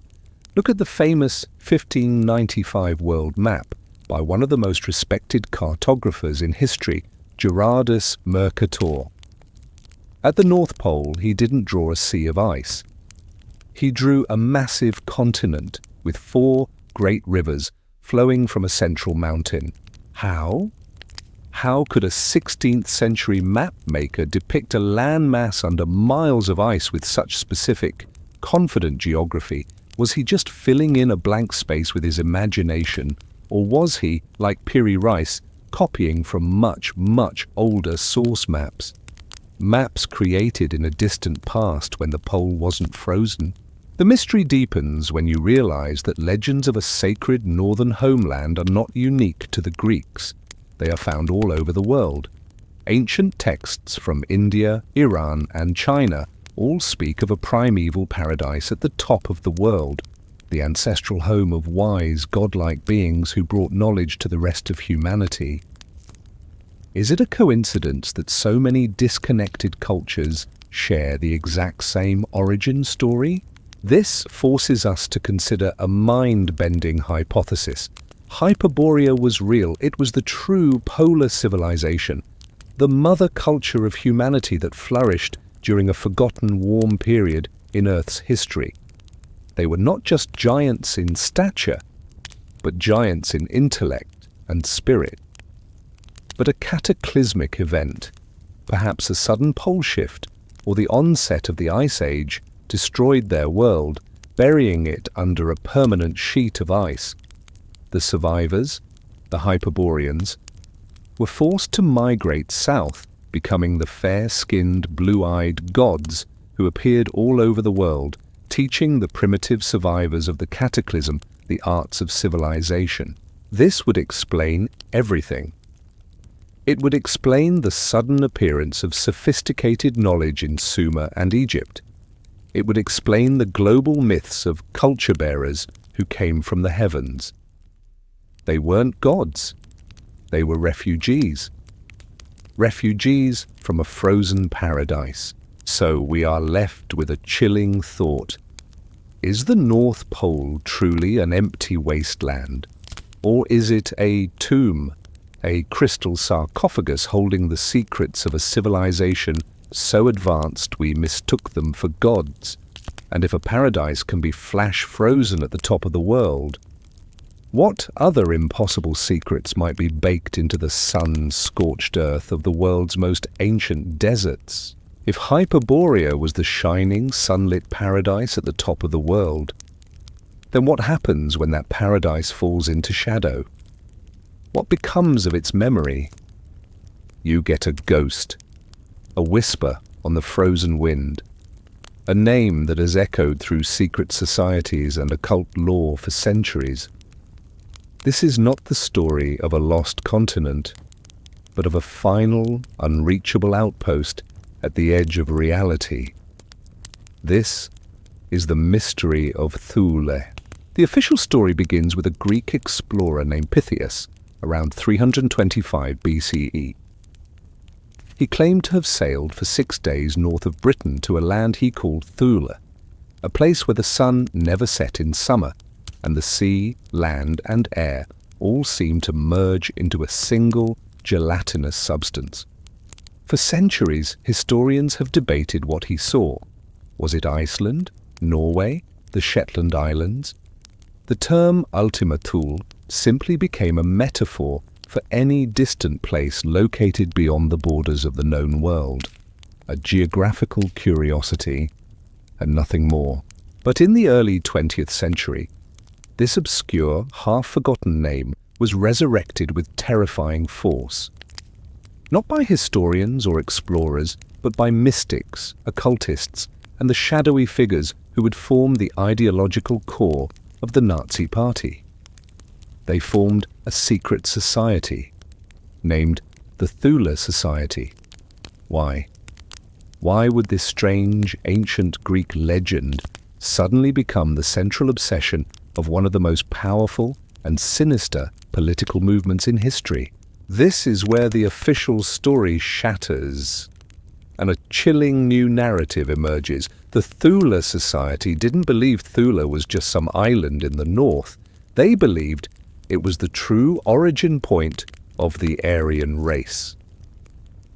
Look at the famous 1595 world map by one of the most respected cartographers in history, Gerardus Mercator. At the North Pole, he didn't draw a sea of ice. He drew a massive continent with 4 great rivers flowing from a central mountain. How? How could a 16th century map maker depict a landmass under miles of ice with such specific, confident geography? Was he just filling in a blank space with his imagination, or was he, like Piri Rice, copying from much, much older source maps? Maps created in a distant past when the pole wasn't frozen. The mystery deepens when you realize that legends of a sacred northern homeland are not unique to the Greeks. They are found all over the world. Ancient texts from India, Iran, and China all speak of a primeval paradise at the top of the world, the ancestral home of wise, godlike beings who brought knowledge to the rest of humanity. Is it a coincidence that so many disconnected cultures share the exact same origin story? This forces us to consider a mind-bending hypothesis. Hyperborea was real. It was the true polar civilization, the mother culture of humanity that flourished during a forgotten warm period in Earth's history. They were not just giants in stature, but giants in intellect and spirit. But a cataclysmic event, perhaps a sudden pole shift or the onset of the Ice Age, destroyed their world, burying it under a permanent sheet of ice. The survivors, the Hyperboreans, were forced to migrate south, becoming the fair-skinned, blue-eyed gods who appeared all over the world, teaching the primitive survivors of the cataclysm the arts of civilization. This would explain everything. It would explain the sudden appearance of sophisticated knowledge in Sumer and Egypt. It would explain the global myths of culture bearers who came from the heavens. They weren't gods. They were refugees. Refugees from a frozen paradise. So we are left with a chilling thought. Is the North Pole truly an empty wasteland? Or is it a tomb, a crystal sarcophagus holding the secrets of a civilization so advanced we mistook them for gods? And if a paradise can be flash frozen at the top of the world, what other impossible secrets might be baked into the sun-scorched earth of the world's most ancient deserts? If Hyperborea was the shining, sunlit paradise at the top of the world, Then what happens when that paradise falls into shadow? What becomes of its memory? You get a ghost, a whisper on the frozen wind, a name that has echoed through secret societies and occult lore for centuries. This is not the story of a lost continent, but of a final, unreachable outpost at the edge of reality. This is the mystery of Thule. The official story begins with a Greek explorer named Pytheas, around 325 BCE. He claimed to have sailed for 6 days north of Britain to a land he called Thule, a place where the sun never set in summer, and the sea, land, and air all seemed to merge into a single gelatinous substance. For centuries, historians have debated what he saw. Was it Iceland, Norway, the Shetland Islands? The term Ultima Thule simply became a metaphor for any distant place located beyond the borders of the known world, a geographical curiosity and nothing more. But in the early 20th century, this obscure, half-forgotten name was resurrected with terrifying force. Not by historians or explorers, but by mystics, occultists, and the shadowy figures who would form the ideological core of the Nazi Party. They formed a secret society, named the Thule Society. Why? Why would this strange, ancient Greek legend suddenly become the central obsession of one of the most powerful and sinister political movements in history? This is where the official story shatters, and a chilling new narrative emerges. The Thule Society didn't believe Thule was just some island in the north. They believed it was the true origin point of the Aryan race.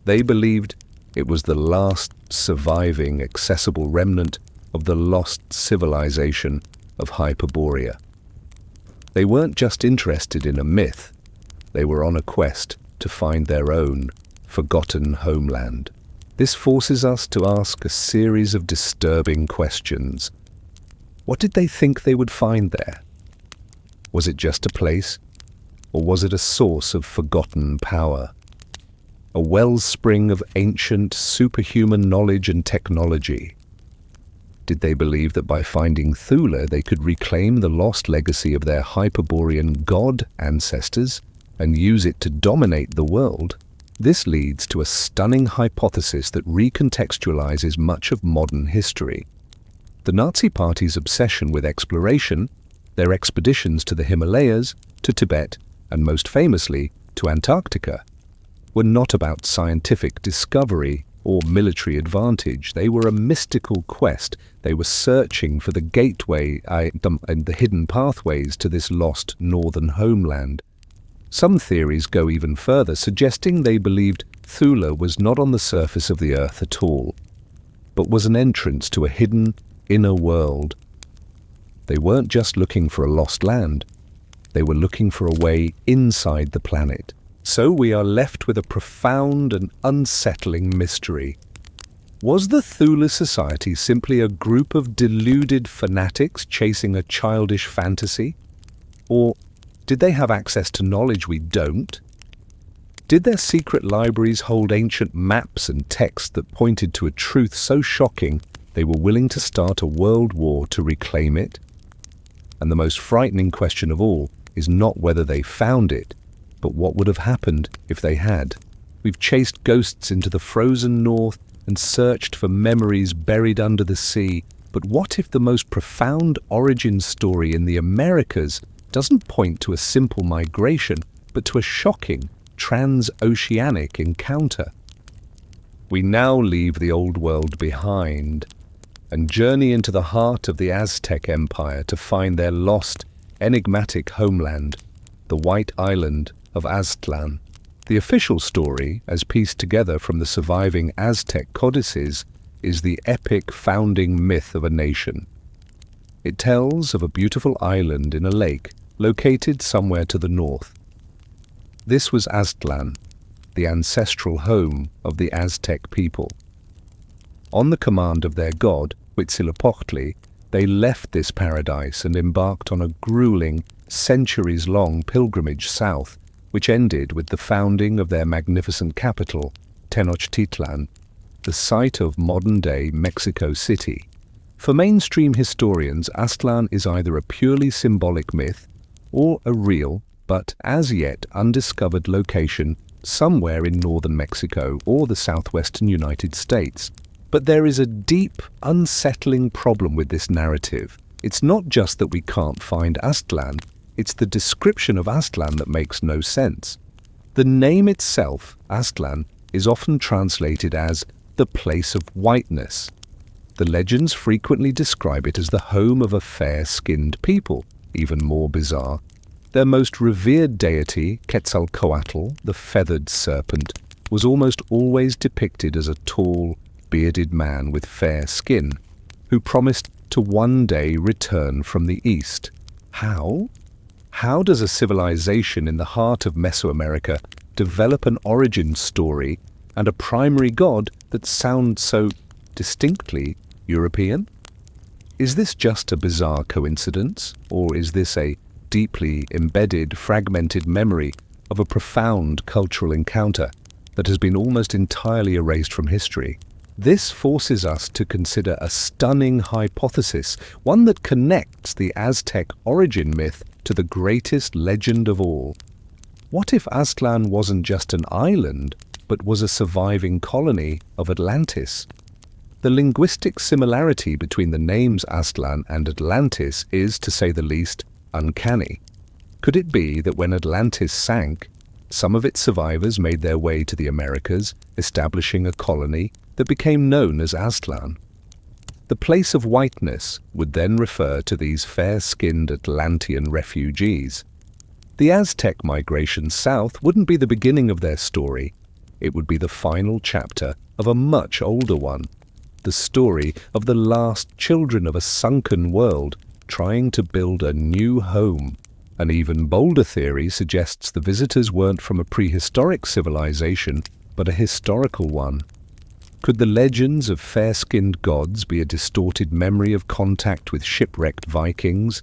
They believed it was the last surviving accessible remnant of the lost civilization of Hyperborea. They weren't just interested in a myth, they were on a quest to find their own forgotten homeland. This forces us to ask a series of disturbing questions. What did they think they would find there? Was it just a place, or was it a source of forgotten power? A wellspring of ancient, superhuman knowledge and technology? Did they believe that by finding Thule they could reclaim the lost legacy of their Hyperborean god ancestors and use it to dominate the world? This leads to a stunning hypothesis that recontextualizes much of modern history. The Nazi Party's obsession with exploration, their expeditions to the Himalayas, to Tibet, and most famously to Antarctica, were not about scientific discovery or military advantage. They were a mystical quest. They were searching for the gateway and the hidden pathways to this lost northern homeland. Some theories go even further, suggesting they believed Thule was not on the surface of the earth at all, but was an entrance to a hidden inner world. They weren't just looking for a lost land, they were looking for a way inside the planet. So we are left with a profound and unsettling mystery. Was the Thule Society simply a group of deluded fanatics chasing a childish fantasy? Or did they have access to knowledge we don't? Did their secret libraries hold ancient maps and texts that pointed to a truth so shocking they were willing to start a world war to reclaim it? And the most frightening question of all is not whether they found it, but what would have happened if they had. We've chased ghosts into the frozen north and searched for memories buried under the sea, but what if the most profound origin story in the Americas doesn't point to a simple migration, but to a shocking transoceanic encounter? We now leave the old world behind and journey into the heart of the Aztec Empire to find their lost, enigmatic homeland, the White Island of Aztlan. The official story, as pieced together from the surviving Aztec codices, is the epic founding myth of a nation. It tells of a beautiful island in a lake located somewhere to the north. This was Aztlan, the ancestral home of the Aztec people. On the command of their god, Huitzilopochtli, They left this paradise and embarked on a grueling, centuries-long pilgrimage south, which ended with the founding of their magnificent capital, Tenochtitlan, the site of modern-day Mexico City. For mainstream historians, Aztlan is either a purely symbolic myth or a real, but as yet undiscovered location somewhere in northern Mexico or the southwestern United States. But there is a deep, unsettling problem with this narrative. It's not just that we can't find Aztlan, it's the description of Aztlan that makes no sense. The name itself, Aztlan, is often translated as the place of whiteness. The legends frequently describe it as the home of a fair-skinned people. Even more bizarre, their most revered deity, Quetzalcoatl, the feathered serpent, was almost always depicted as a tall, bearded man with fair skin, who promised to one day return from the east. How? How does a civilization in the heart of Mesoamerica develop an origin story and a primary god that sounds so distinctly European? Is this just a bizarre coincidence, or is this a deeply embedded, fragmented memory of a profound cultural encounter that has been almost entirely erased from history? This forces us to consider a stunning hypothesis, one that connects the Aztec origin myth to the greatest legend of all. What if Aztlan wasn't just an island, but was a surviving colony of Atlantis? The linguistic similarity between the names Aztlan and Atlantis is, to say the least, uncanny. Could it be that when Atlantis sank, some of its survivors made their way to the Americas, establishing a colony that became known as Aztlan? The place of whiteness would then refer to these fair-skinned Atlantean refugees. The Aztec migration south wouldn't be the beginning of their story. It would be the final chapter of a much older one, the story of the last children of a sunken world trying to build a new home. An even bolder theory suggests the visitors weren't from a prehistoric civilization, but a historical one. Could the legends of fair-skinned gods be a distorted memory of contact with shipwrecked Vikings,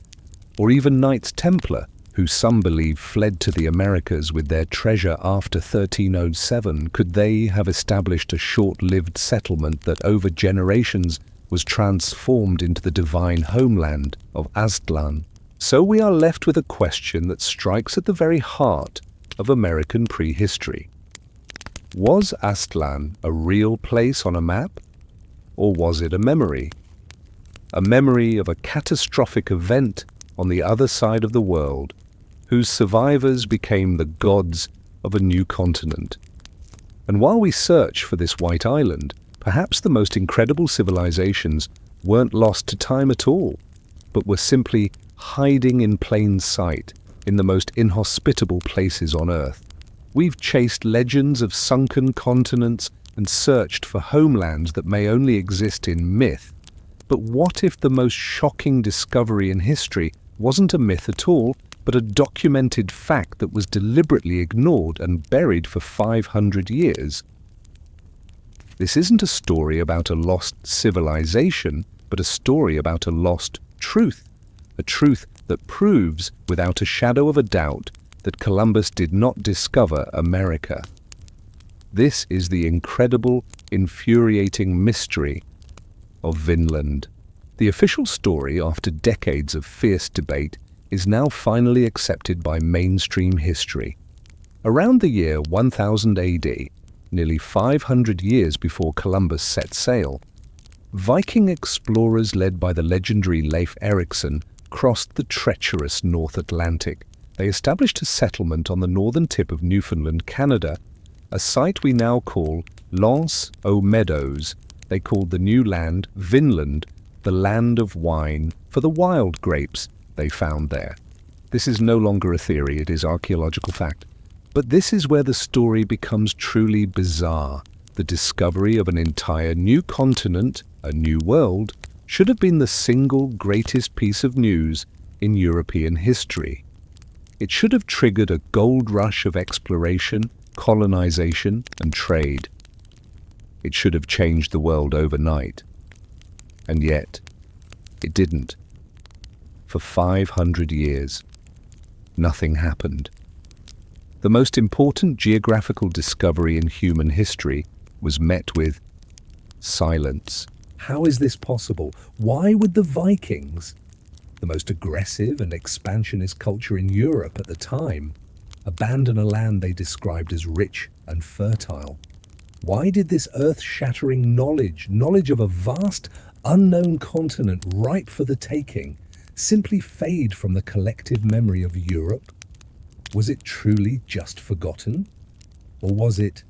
or even Knights Templar, who some believe fled to the Americas with their treasure after 1307? Could they have established a short-lived settlement that over generations was transformed into the divine homeland of Aztlan? So we are left with a question that strikes at the very heart of American prehistory. Was Aztlan a real place on a map, or was it a memory? A memory of a catastrophic event on the other side of the world, whose survivors became the gods of a new continent. And while we search for this white island, perhaps the most incredible civilizations weren't lost to time at all, but were simply hiding in plain sight in the most inhospitable places on Earth. We've chased legends of sunken continents and searched for homelands that may only exist in myth. But what if the most shocking discovery in history wasn't a myth at all, but a documented fact that was deliberately ignored and buried for 500 years? This isn't a story about a lost civilization, but a story about a lost truth. A truth that proves, without a shadow of a doubt, that Columbus did not discover America. This is the incredible, infuriating mystery of Vinland. The official story, after decades of fierce debate, is now finally accepted by mainstream history. Around the year 1000 AD, nearly 500 years before Columbus set sail, Viking explorers led by the legendary Leif Erikson crossed the treacherous North Atlantic. They established a settlement on the northern tip of Newfoundland, Canada, a site we now call L'Anse aux Meadows. They called the new land Vinland, the land of wine, for the wild grapes they found there. This is no longer a theory, it is archaeological fact. But this is where the story becomes truly bizarre. The discovery of an entire new continent, a new world, should have been the single greatest piece of news in European history. It should have triggered a gold rush of exploration, colonization, and trade. It should have changed the world overnight. And yet, It didn't. For 500 years, nothing happened. The most important geographical discovery in human history was met with silence. How is this possible? Why would the Vikings, the most aggressive and expansionist culture in Europe at the time, abandon a land they described as rich and fertile? Why did this earth-shattering knowledge of a vast, unknown continent ripe for the taking, simply fade from the collective memory of Europe? Was it truly just forgotten? Or was it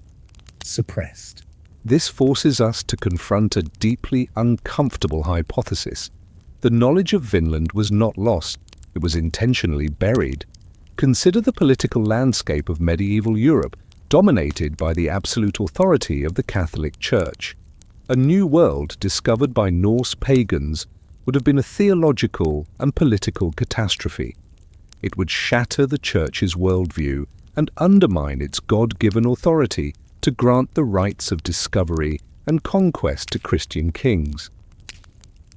suppressed? This forces us to confront a deeply uncomfortable hypothesis. The knowledge of Vinland was not lost, it was intentionally buried. Consider the political landscape of medieval Europe, dominated by the absolute authority of the Catholic Church. A new world discovered by Norse pagans would have been a theological and political catastrophe. It would shatter the Church's worldview and undermine its God-given authority to grant the rights of discovery and conquest to Christian kings.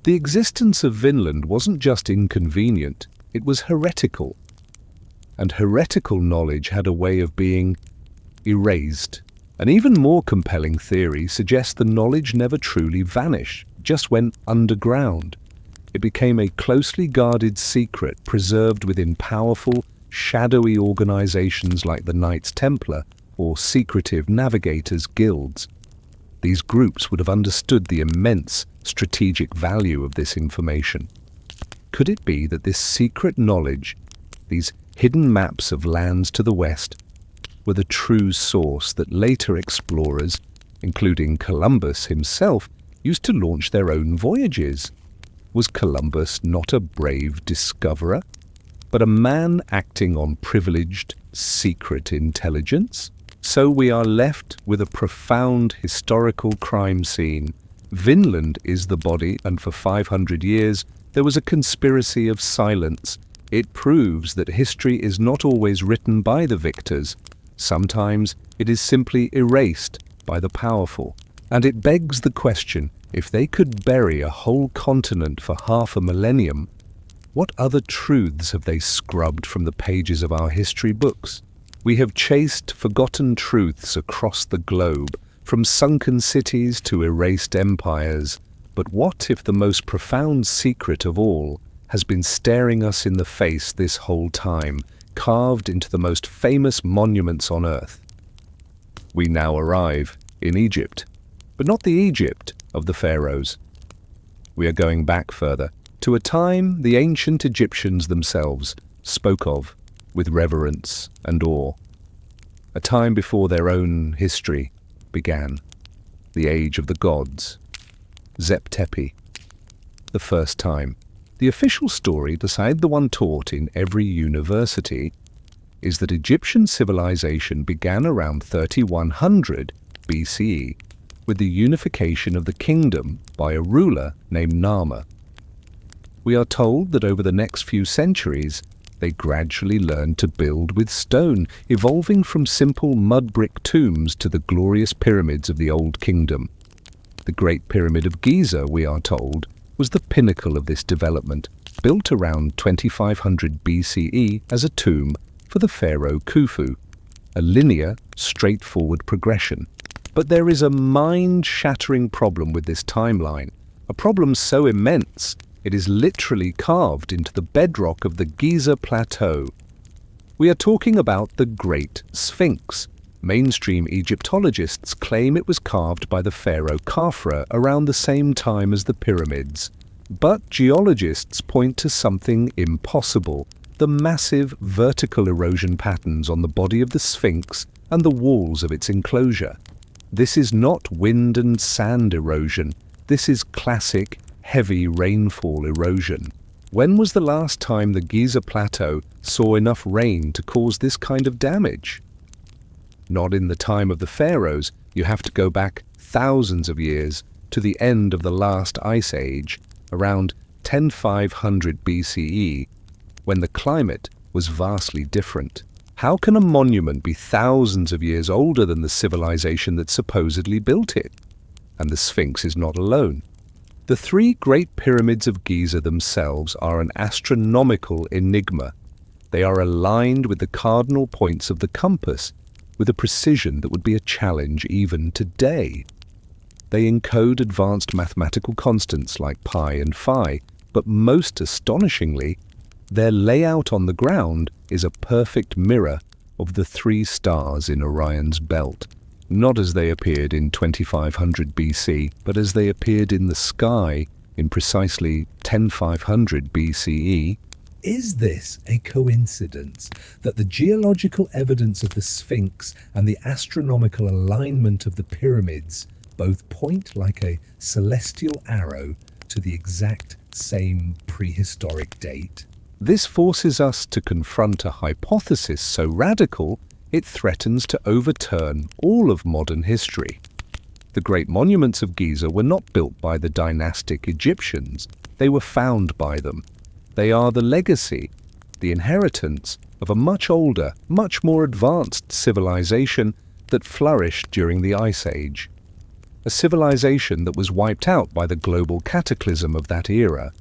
The existence of Vinland wasn't just inconvenient, it was heretical. And heretical knowledge had a way of being erased. An even more compelling theory suggests the knowledge never truly vanished, just went underground. It became a closely guarded secret preserved within powerful, shadowy organizations like the Knights Templar or secretive navigators' guilds. These groups would have understood the immense strategic value of this information. Could it be that this secret knowledge, these hidden maps of lands to the west, were the true source that later explorers, including Columbus himself, used to launch their own voyages? Was Columbus not a brave discoverer, but a man acting on privileged, secret intelligence? So we are left with a profound historical crime scene. Vinland is the body, and for 500 years there was a conspiracy of silence. It proves that history is not always written by the victors. Sometimes it is simply erased by the powerful. And it begs the question, if they could bury a whole continent for half a millennium, what other truths have they scrubbed from the pages of our history books? We have chased forgotten truths across the globe, from sunken cities to erased empires. But what if the most profound secret of all has been staring us in the face this whole time, carved into the most famous monuments on earth? We now arrive in Egypt, but not the Egypt of the pharaohs. We are going back further, to a time the ancient Egyptians themselves spoke of with reverence and awe. A time before their own history began, the age of the gods. Zep-Tepi, the first time. The official story, beside the one taught in every university, is that Egyptian civilization began around 3100 BCE with the unification of the kingdom by a ruler named Nama. We are told that over the next few centuries, they gradually learned to build with stone, evolving from simple mud brick tombs to the glorious pyramids of the Old Kingdom. The Great Pyramid of Giza, we are told, was the pinnacle of this development, built around 2500 BCE as a tomb for the pharaoh Khufu, a linear, straightforward progression. But there is a mind-shattering problem with this timeline, a problem so immense it is literally carved into the bedrock of the Giza Plateau. We are talking about the Great Sphinx. Mainstream Egyptologists claim it was carved by the pharaoh Khafra around the same time as the pyramids. But geologists point to something impossible: the massive vertical erosion patterns on the body of the Sphinx and the walls of its enclosure. This is not wind and sand erosion. This is classic, heavy rainfall erosion. When was the last time the Giza Plateau saw enough rain to cause this kind of damage? Not in the time of the pharaohs. You have to go back thousands of years to the end of the last ice age, around 10500 BCE, when the climate was vastly different. How can a monument be thousands of years older than the civilization that supposedly built it? And the Sphinx is not alone. The three Great Pyramids of Giza themselves are an astronomical enigma. They are aligned with the cardinal points of the compass with a precision that would be a challenge even today. They encode advanced mathematical constants like pi and phi, but most astonishingly, their layout on the ground is a perfect mirror of the three stars in Orion's belt, not as they appeared in 2500 BC, but as they appeared in the sky in precisely 10500 BCE. Is this a coincidence that the geological evidence of the Sphinx and the astronomical alignment of the pyramids both point like a celestial arrow to the exact same prehistoric date? This forces us to confront a hypothesis so radical it threatens to overturn all of modern history. The great monuments of Giza were not built by the dynastic Egyptians, they were found by them. They are the legacy, the inheritance of a much older, much more advanced civilization that flourished during the Ice Age. A civilization that was wiped out by the global cataclysm of that era.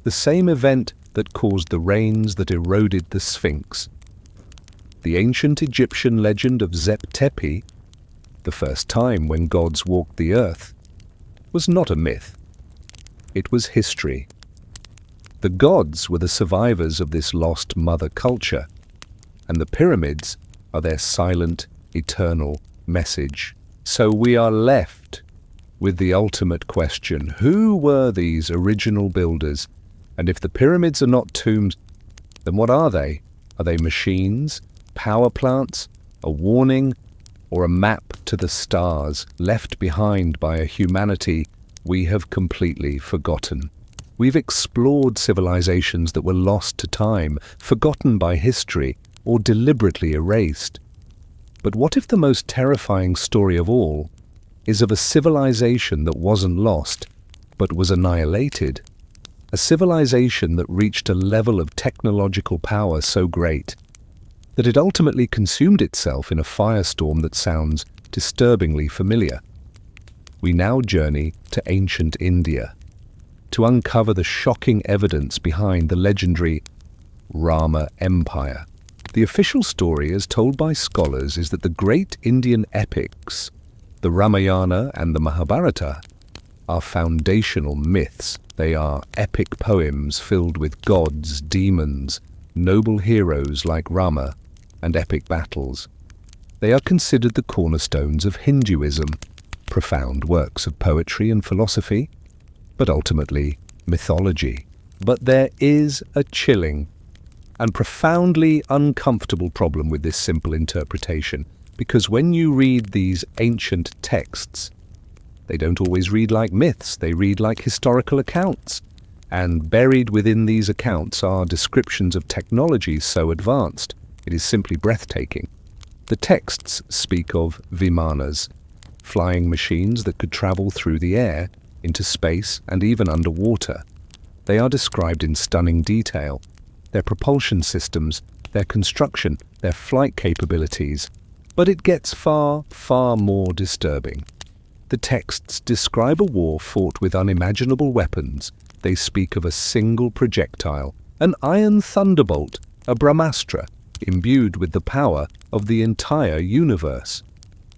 The same event that caused the rains that eroded the Sphinx. The ancient Egyptian legend of Zep-Tepi, the first time when gods walked the earth, was not a myth. It was history. The gods were the survivors of this lost mother culture, and the pyramids are their silent, eternal message. So we are left with the ultimate question: who were these original builders? And if the pyramids are not tombs, then what are they? Are they machines, power plants, a warning, or a map to the stars left behind by a humanity we have completely forgotten? We've explored civilizations that were lost to time, forgotten by history, or deliberately erased. But what if the most terrifying story of all is of a civilization that wasn't lost, but was annihilated? A civilization that reached a level of technological power so great that it ultimately consumed itself in a firestorm that sounds disturbingly familiar. We now journey to ancient India to uncover the shocking evidence behind the legendary Rama Empire. The official story, as told by scholars, is that the great Indian epics, the Ramayana and the Mahabharata, are foundational myths. They are epic poems filled with gods, demons, noble heroes like Rama, and epic battles. They are considered the cornerstones of Hinduism, profound works of poetry and philosophy, but ultimately mythology. But there is a chilling and profoundly uncomfortable problem with this simple interpretation, because when you read these ancient texts, they don't always read like myths, they read like historical accounts. And buried within these accounts are descriptions of technology so advanced, it is simply breathtaking. The texts speak of vimanas, flying machines that could travel through the air, into space, and even underwater. They are described in stunning detail. Their propulsion systems, their construction, their flight capabilities. But it gets far, far more disturbing. The texts describe a war fought with unimaginable weapons. They speak of a single projectile, an iron thunderbolt, a Brahmastra, imbued with the power of the entire universe.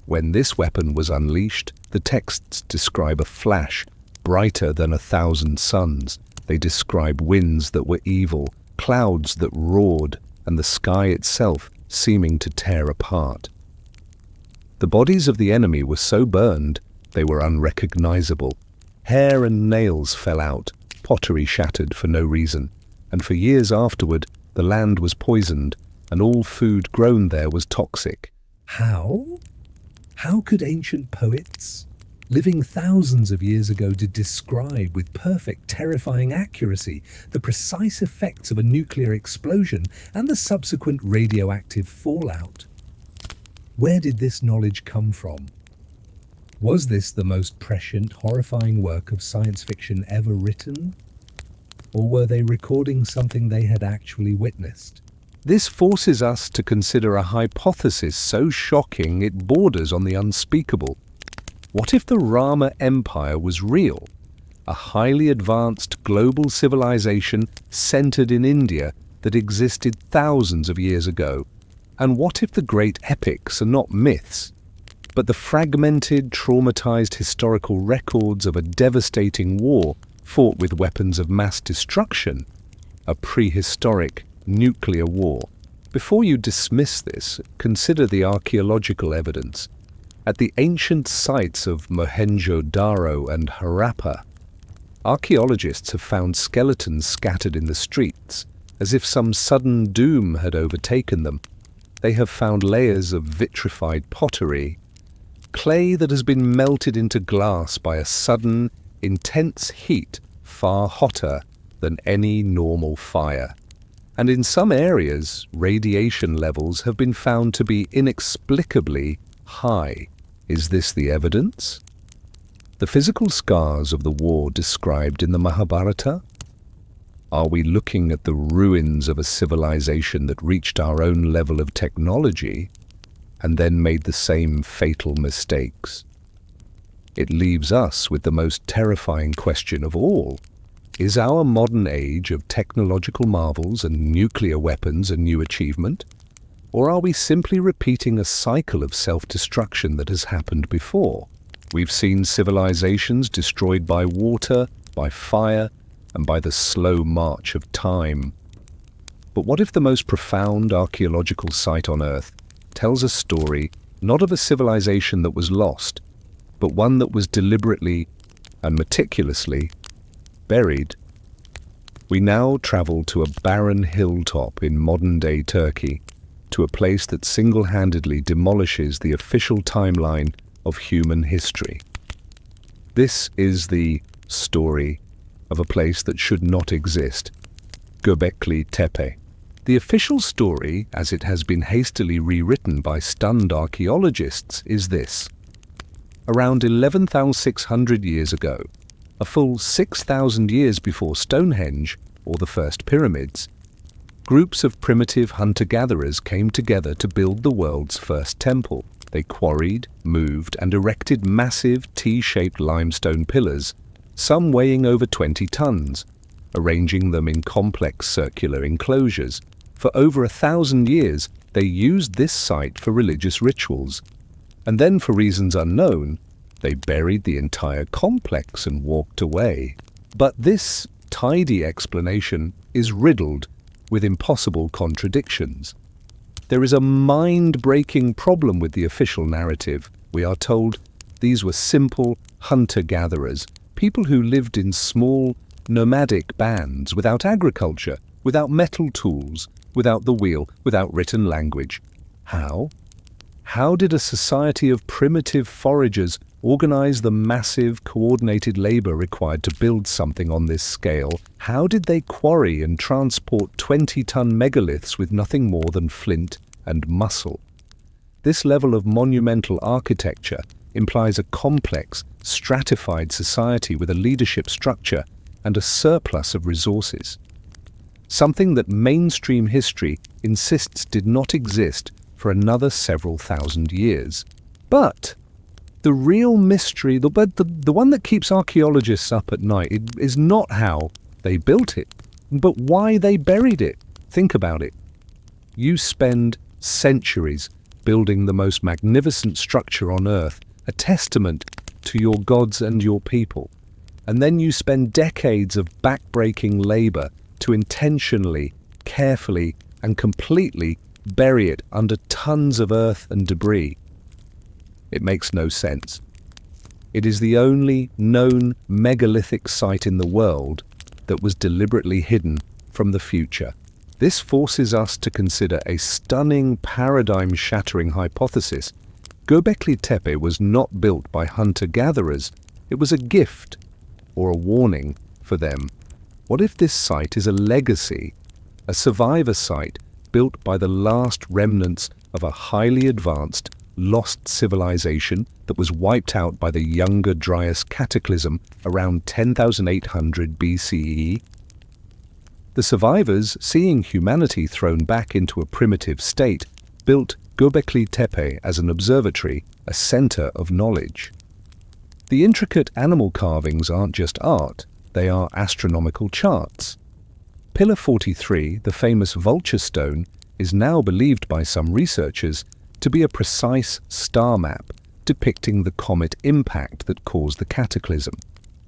When this weapon was unleashed, the texts describe a flash, brighter than 1,000 suns. They describe winds that were evil, clouds that roared, and the sky itself seeming to tear apart. The bodies of the enemy were so burned, they were unrecognizable. Hair and nails fell out, pottery shattered for no reason, and for years afterward, the land was poisoned, and all food grown there was toxic. How? How could ancient poets, living thousands of years ago, to describe with perfect, terrifying accuracy the precise effects of a nuclear explosion and the subsequent radioactive fallout? Where did this knowledge come from? Was this the most prescient, horrifying work of science fiction ever written? Or were they recording something they had actually witnessed? This forces us to consider a hypothesis so shocking it borders on the unspeakable. What if the Rama Empire was real, a highly advanced global civilization centered in India that existed thousands of years ago? And what if the great epics are not myths, but the fragmented, traumatized historical records of a devastating war fought with weapons of mass destruction, a prehistoric nuclear war? Before you dismiss this, consider the archaeological evidence. At the ancient sites of Mohenjo-Daro and Harappa, archaeologists have found skeletons scattered in the streets, as if some sudden doom had overtaken them. They have found layers of vitrified pottery, clay that has been melted into glass by a sudden, intense heat far hotter than any normal fire. And in some areas, radiation levels have been found to be inexplicably high. Is this the evidence? The physical scars of the war described in the Mahabharata? Are we looking at the ruins of a civilization that reached our own level of technology and then made the same fatal mistakes? It leaves us with the most terrifying question of all. Is our modern age of technological marvels and nuclear weapons a new achievement? Or are we simply repeating a cycle of self-destruction that has happened before? We've seen civilizations destroyed by water, by fire, and by the slow march of time. But what if the most profound archaeological site on Earth tells a story not of a civilization that was lost, but one that was deliberately and meticulously buried? We now travel to a barren hilltop in modern-day Turkey, to a place that single-handedly demolishes the official timeline of human history. This is the story of a place that should not exist, Göbekli Tepe. The official story, as it has been hastily rewritten by stunned archaeologists, is this. Around 11,600 years ago, a full 6,000 years before Stonehenge, or the first pyramids, groups of primitive hunter-gatherers came together to build the world's first temple. They quarried, moved, and erected massive T-shaped limestone pillars, some weighing over 20 tons, arranging them in complex circular enclosures. For over 1,000 years, they used this site for religious rituals. And then, for reasons unknown, they buried the entire complex and walked away. But this tidy explanation is riddled with impossible contradictions. There is a mind-breaking problem with the official narrative. We are told these were simple hunter-gatherers, people who lived in small, nomadic bands, without agriculture, without metal tools, without the wheel, without written language. How? How did a society of primitive foragers organize the massive, coordinated labor required to build something on this scale? How did they quarry and transport 20-ton megaliths with nothing more than flint and muscle? This level of monumental architecture implies a complex, stratified society with a leadership structure and a surplus of resources. Something that mainstream history insists did not exist for another several thousand years. But the real mystery, the one that keeps archaeologists up at night, is not how they built it, but why they buried it. Think about it. You spend centuries building the most magnificent structure on Earth, a testament to your gods and your people. And then you spend decades of backbreaking labor to intentionally, carefully, and completely bury it under tons of earth and debris. It makes no sense. It is the only known megalithic site in the world that was deliberately hidden from the future. This forces us to consider a stunning, paradigm-shattering hypothesis. Göbekli Tepe was not built by hunter-gatherers. It was a gift, or a warning, for them. What if this site is a legacy, a survivor site built by the last remnants of a highly advanced, lost civilization that was wiped out by the Younger Dryas cataclysm around 10,800 BCE? The survivors, seeing humanity thrown back into a primitive state, built Göbekli Tepe as an observatory, a center of knowledge. The intricate animal carvings aren't just art, they are astronomical charts. Pillar 43, the famous vulture stone, is now believed by some researchers to be a precise star map depicting the comet impact that caused the cataclysm.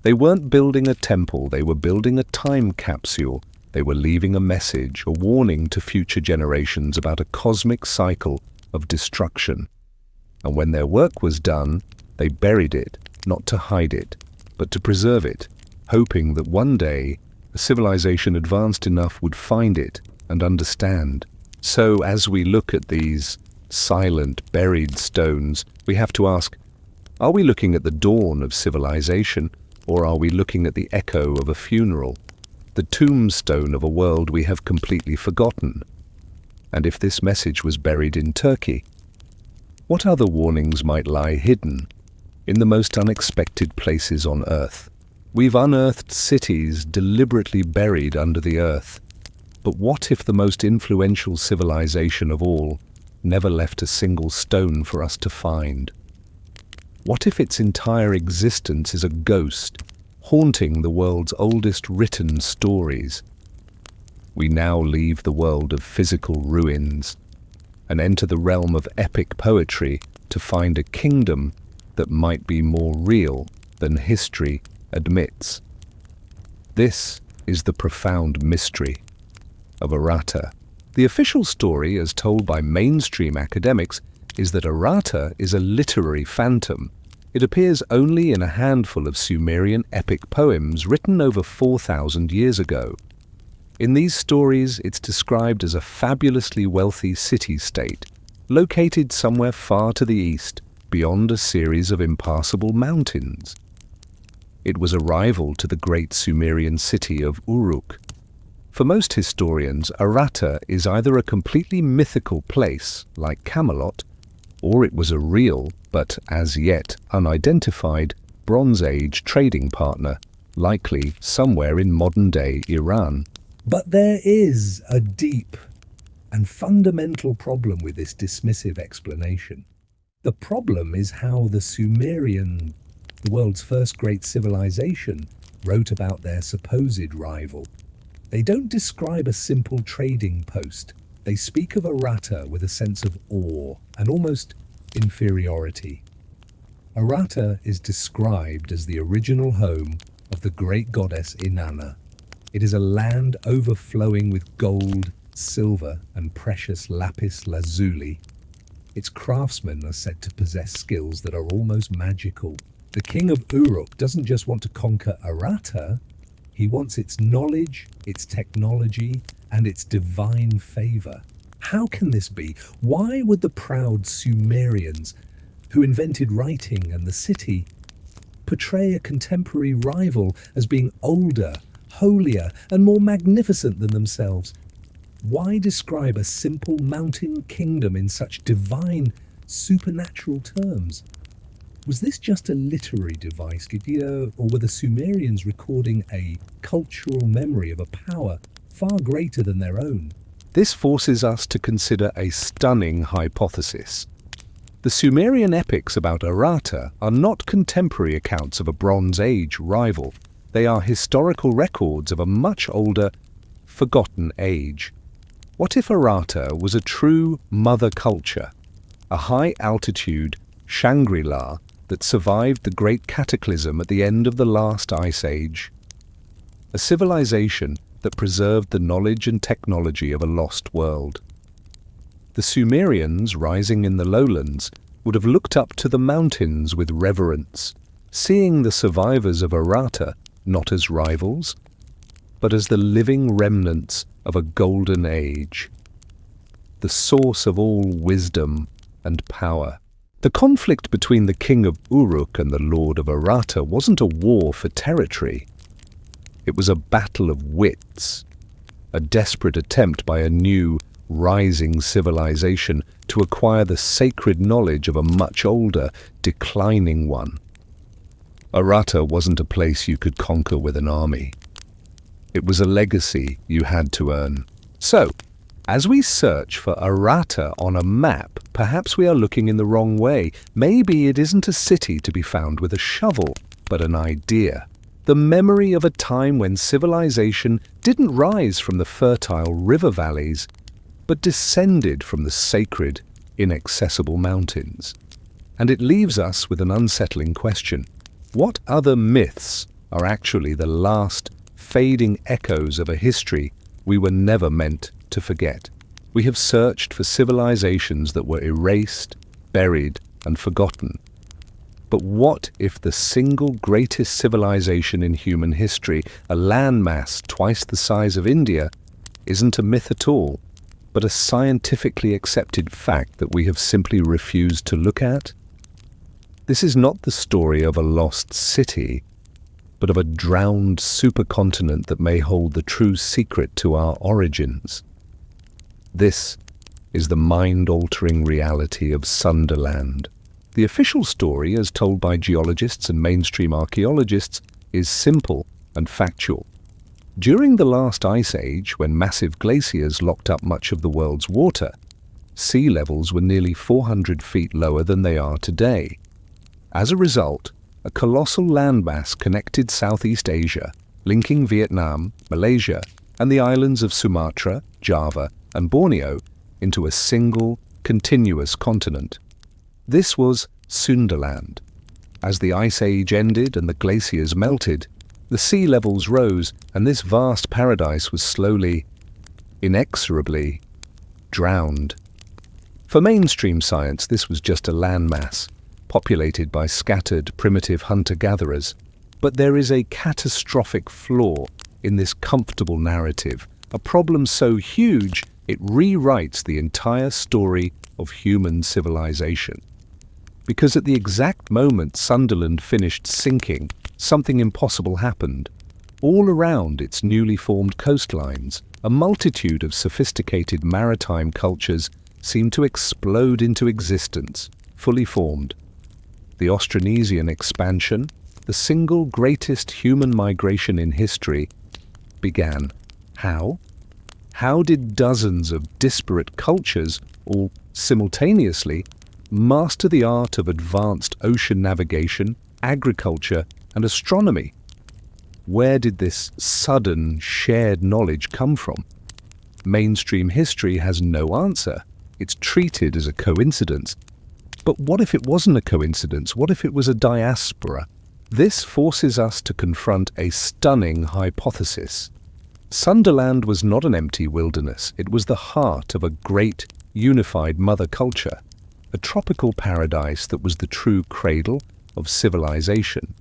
They weren't building a temple, they were building a time capsule. They were leaving a message, a warning to future generations about a cosmic cycle of destruction. And when their work was done, they buried it, not to hide it, but to preserve it, hoping that one day a civilization advanced enough would find it and understand. So as we look at these silent, buried stones, we have to ask, are we looking at the dawn of civilization, or are we looking at the echo of a funeral, the tombstone of a world we have completely forgotten? And if this message was buried in Turkey, what other warnings might lie hidden in the most unexpected places on Earth? We've unearthed cities deliberately buried under the earth. But what if the most influential civilization of all never left a single stone for us to find? What if its entire existence is a ghost, haunting the world's oldest written stories? We now leave the world of physical ruins and enter the realm of epic poetry to find a kingdom that might be more real than history admits. This is the profound mystery of Errata. The official story, as told by mainstream academics, is that Errata is a literary phantom. It appears only in a handful of Sumerian epic poems written over 4,000 years ago. In these stories, it's described as a fabulously wealthy city-state, located somewhere far to the east, beyond a series of impassable mountains. It was a rival to the great Sumerian city of Uruk. For most historians, Errata is either a completely mythical place, like Camelot, or it was a real, but as yet unidentified, Bronze Age trading partner, likely somewhere in modern-day Iran. But there is a deep and fundamental problem with this dismissive explanation. The problem is how the Sumerian, the world's first great civilization, wrote about their supposed rival. They don't describe a simple trading post. They speak of Errata with a sense of awe and almost inferiority. Errata is described as the original home of the great goddess Inanna. It is a land overflowing with gold, silver, and precious lapis lazuli. Its craftsmen are said to possess skills that are almost magical. The king of Uruk doesn't just want to conquer Errata, he wants its knowledge, its technology, and its divine favor. How can this be? Why would the proud Sumerians, who invented writing and the city, portray a contemporary rival as being older, holier, and more magnificent than themselves? Why describe a simple mountain kingdom in such divine, supernatural terms? Was this just a literary device, or were the Sumerians recording a cultural memory of a power far greater than their own? This forces us to consider a stunning hypothesis. The Sumerian epics about Errata are not contemporary accounts of a Bronze Age rival. They are historical records of a much older, forgotten age. What if Errata was a true mother culture, a high-altitude Shangri-La that survived the great cataclysm at the end of the last ice age? A civilization that preserved the knowledge and technology of a lost world. The Sumerians, rising in the lowlands, would have looked up to the mountains with reverence, seeing the survivors of Errata not as rivals, but as the living remnants of a golden age, the source of all wisdom and power. The conflict between the king of Uruk and the lord of Errata wasn't a war for territory. It was a battle of wits, a desperate attempt by a new, rising civilization to acquire the sacred knowledge of a much older, declining one. Errata wasn't a place you could conquer with an army. It was a legacy you had to earn. So, As we search for Arata on a map, perhaps we are looking in the wrong way. Maybe it isn't a city to be found with a shovel, but an idea. The memory of a time when civilization didn't rise from the fertile river valleys, but descended from the sacred, inaccessible mountains. And it leaves us with an unsettling question. What other myths are actually the last fading echoes of a history we were never meant to forget? We have searched for civilizations that were erased, buried, and forgotten. But what if the single greatest civilization in human history, a landmass twice the size of India, isn't a myth at all, but a scientifically accepted fact that we have simply refused to look at? This is not the story of a lost city, but of a drowned supercontinent that may hold the true secret to our origins. This is the mind-altering reality of Sunderland. The official story, as told by geologists and mainstream archaeologists, is simple and factual. During the last ice age, when massive glaciers locked up much of the world's water, sea levels were nearly 400 feet lower than they are today. As a result, a colossal landmass connected Southeast Asia, linking Vietnam, Malaysia, and the islands of Sumatra, Java, and Borneo into a single, continuous continent. This was Sunderland. As the Ice Age ended and the glaciers melted, the sea levels rose, and this vast paradise was slowly, inexorably, drowned. For mainstream science, this was just a landmass, populated by scattered, primitive hunter-gatherers. But there is a catastrophic flaw in this comfortable narrative, a problem so huge it rewrites the entire story of human civilization. Because at the exact moment Sunderland finished sinking, something impossible happened. All around its newly formed coastlines, a multitude of sophisticated maritime cultures seemed to explode into existence, fully formed. The Austronesian expansion, the single greatest human migration in history, began. How? How did dozens of disparate cultures, all simultaneously, master the art of advanced ocean navigation, agriculture, and astronomy? Where did this sudden shared knowledge come from? Mainstream history has no answer. It's treated as a coincidence. But what if it wasn't a coincidence? What if it was a diaspora? This forces us to confront a stunning hypothesis. Sunderland was not an empty wilderness. It was the heart of a great, unified mother culture, a tropical paradise that was the true cradle of civilization,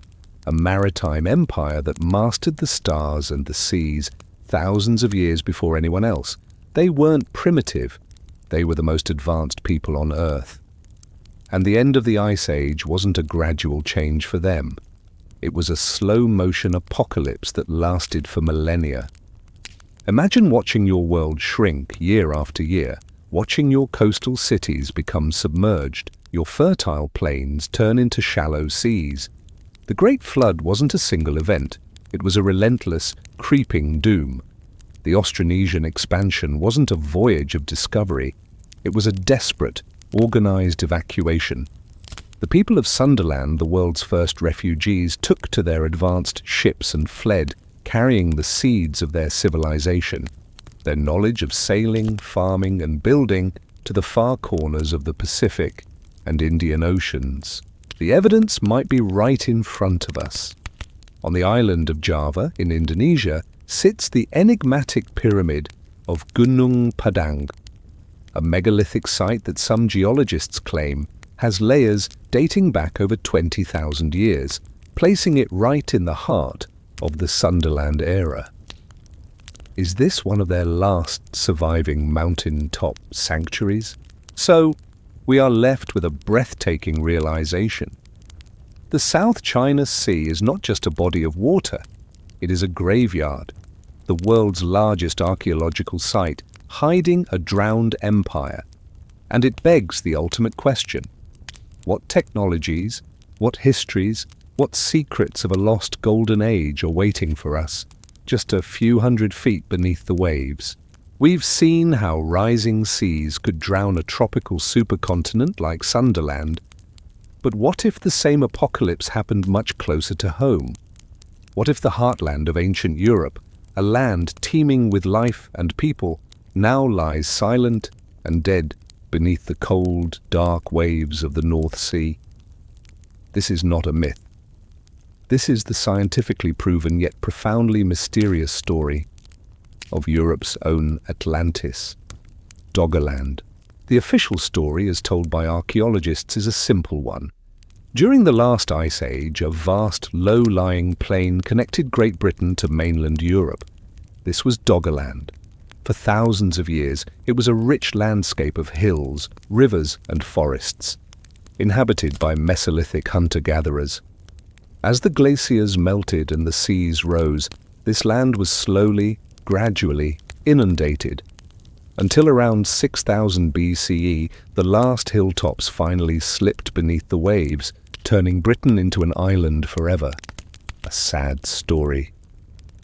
a maritime empire that mastered the stars and the seas thousands of years before anyone else. They weren't primitive. They were the most advanced people on Earth. And the end of the Ice Age wasn't a gradual change for them. It was a slow-motion apocalypse that lasted for millennia. Imagine watching your world shrink year after year, watching your coastal cities become submerged, your fertile plains turn into shallow seas. The Great Flood wasn't a single event. It was a relentless, creeping doom. The Austronesian expansion wasn't a voyage of discovery. It was a desperate, organized evacuation. The people of Sunderland, the world's first refugees, took to their advanced ships and fled, carrying the seeds of their civilization, their knowledge of sailing, farming, and building, to the far corners of the Pacific and Indian Oceans. The evidence might be right in front of us. On the island of Java, in Indonesia, sits the enigmatic pyramid of Gunung Padang, a megalithic site that some geologists claim has layers dating back over 20,000 years, placing it right in the heart of the Sunderland era. Is this one of their last surviving mountain-top sanctuaries? So, we are left with a breathtaking realization. The South China Sea is not just a body of water, it is a graveyard, the world's largest archaeological site, hiding a drowned empire. And it begs the ultimate question. What technologies, what histories, what secrets of a lost golden age are waiting for us, just a few hundred feet beneath the waves? We've seen how rising seas could drown a tropical supercontinent like Sunderland, but what if the same apocalypse happened much closer to home? What if the heartland of ancient Europe, a land teeming with life and people, now lies silent and dead beneath the cold, dark waves of the North Sea? This is not a myth. This is the scientifically proven yet profoundly mysterious story of Europe's own Atlantis, Doggerland. The official story, as told by archaeologists, is a simple one. During the last ice age, a vast, low-lying plain connected Great Britain to mainland Europe. This was Doggerland. For thousands of years, it was a rich landscape of hills, rivers, and forests, inhabited by Mesolithic hunter-gatherers. As the glaciers melted and the seas rose, this land was slowly, gradually inundated, until around 6000 BCE, the last hilltops finally slipped beneath the waves, turning Britain into an island forever. A sad story,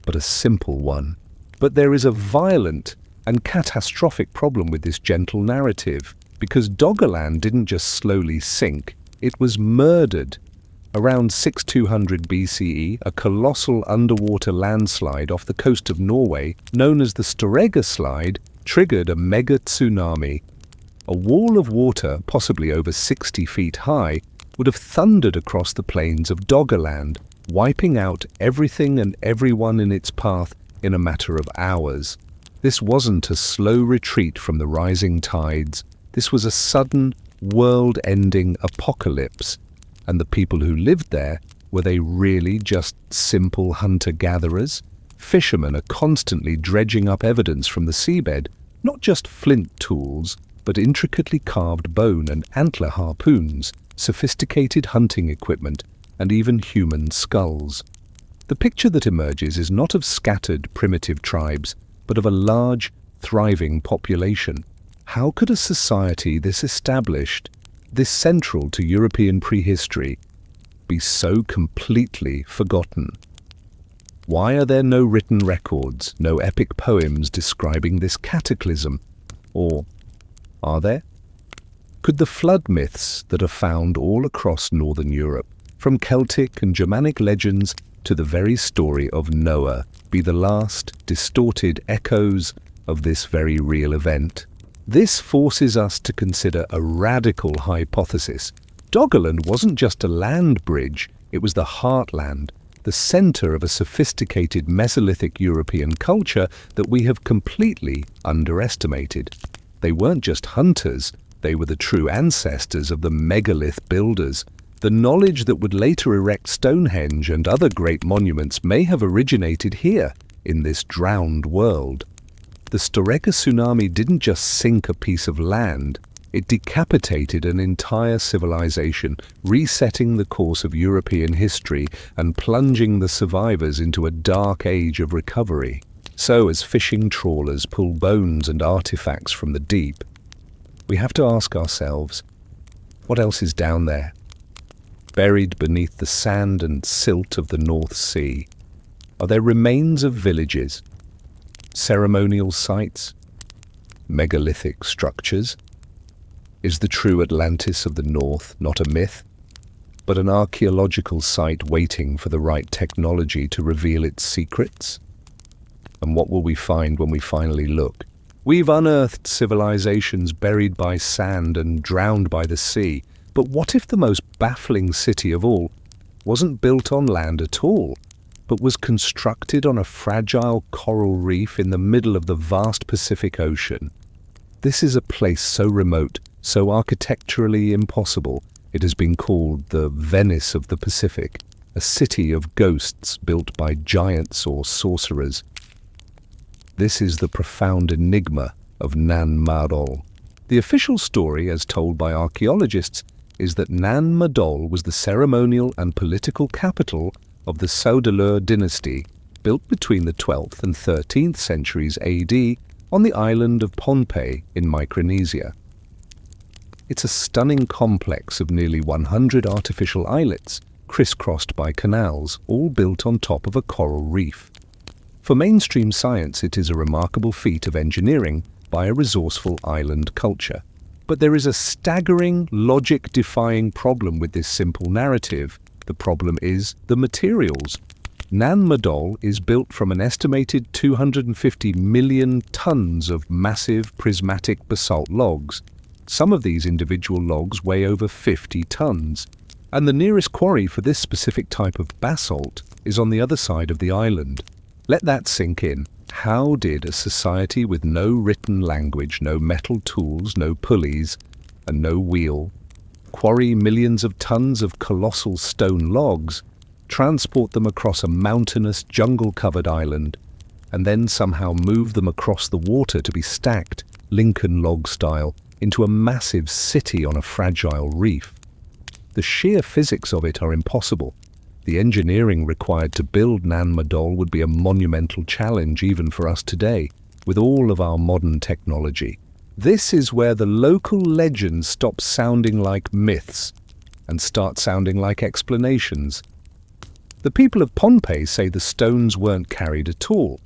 but a simple one. But there is a violent and catastrophic problem with this gentle narrative, because Doggerland didn't just slowly sink, it was murdered. Around 6200 BCE, a colossal underwater landslide off the coast of Norway, known as the Storegga Slide, triggered a mega tsunami. A wall of water, possibly over 60 feet high, would have thundered across the plains of Doggerland, wiping out everything and everyone in its path in a matter of hours. This wasn't a slow retreat from the rising tides. This was a sudden, world-ending apocalypse. And the people who lived there, were they really just simple hunter-gatherers? Fishermen are constantly dredging up evidence from the seabed, not just flint tools, but intricately carved bone and antler harpoons, sophisticated hunting equipment, and even human skulls. The picture that emerges is not of scattered, primitive tribes, but of a large, thriving population. How could a society this established, this central to European prehistory, be so completely forgotten? Why are there no written records, no epic poems describing this cataclysm? Or are there? Could the flood myths that are found all across northern Europe, from Celtic and Germanic legends to the very story of Noah, be the last distorted echoes of this very real event? This forces us to consider a radical hypothesis. Doggerland wasn't just a land bridge, it was the heartland, the center of a sophisticated Mesolithic European culture that we have completely underestimated. They weren't just hunters, they were the true ancestors of the megalith builders. The knowledge that would later erect Stonehenge and other great monuments may have originated here, in this drowned world. The Storegga tsunami didn't just sink a piece of land, it decapitated an entire civilization, resetting the course of European history and plunging the survivors into a dark age of recovery. So, as fishing trawlers pull bones and artifacts from the deep, we have to ask ourselves, what else is down there? Buried beneath the sand and silt of the North Sea, are there remains of villages, ceremonial sites, megalithic structures? Is the true Atlantis of the North not a myth, but an archaeological site waiting for the right technology to reveal its secrets? And what will we find when we finally look? We've unearthed civilizations buried by sand and drowned by the sea, but what if the most baffling city of all wasn't built on land at all, but was constructed on a fragile coral reef in the middle of the vast Pacific Ocean? This is a place so remote, so architecturally impossible, it has been called the Venice of the Pacific, a city of ghosts built by giants or sorcerers. This is the profound enigma of Nan Madol. The official story, as told by archaeologists, is that Nan Madol was the ceremonial and political capital of the Saudeleur dynasty, built between the 12th and 13th centuries AD on the island of Pohnpei in Micronesia. It's a stunning complex of nearly 100 artificial islets, crisscrossed by canals, all built on top of a coral reef. For mainstream science, it is a remarkable feat of engineering by a resourceful island culture. But there is a staggering, logic-defying problem with this simple narrative. The problem is the materials. Nan Madol is built from an estimated 250 million tons of massive prismatic basalt logs. Some of these individual logs weigh over 50 tons, and the nearest quarry for this specific type of basalt is on the other side of the island. Let that sink in. How did a society with no written language, no metal tools, no pulleys, and no wheel, quarry millions of tons of colossal stone logs, transport them across a mountainous, jungle-covered island, and then somehow move them across the water to be stacked, Lincoln log style, into a massive city on a fragile reef? The sheer physics of it are impossible. The engineering required to build Nan Madol would be a monumental challenge even for us today, with all of our modern technology. This is where the local legends stop sounding like myths and start sounding like explanations. The people of Pohnpei say the stones weren't carried at all.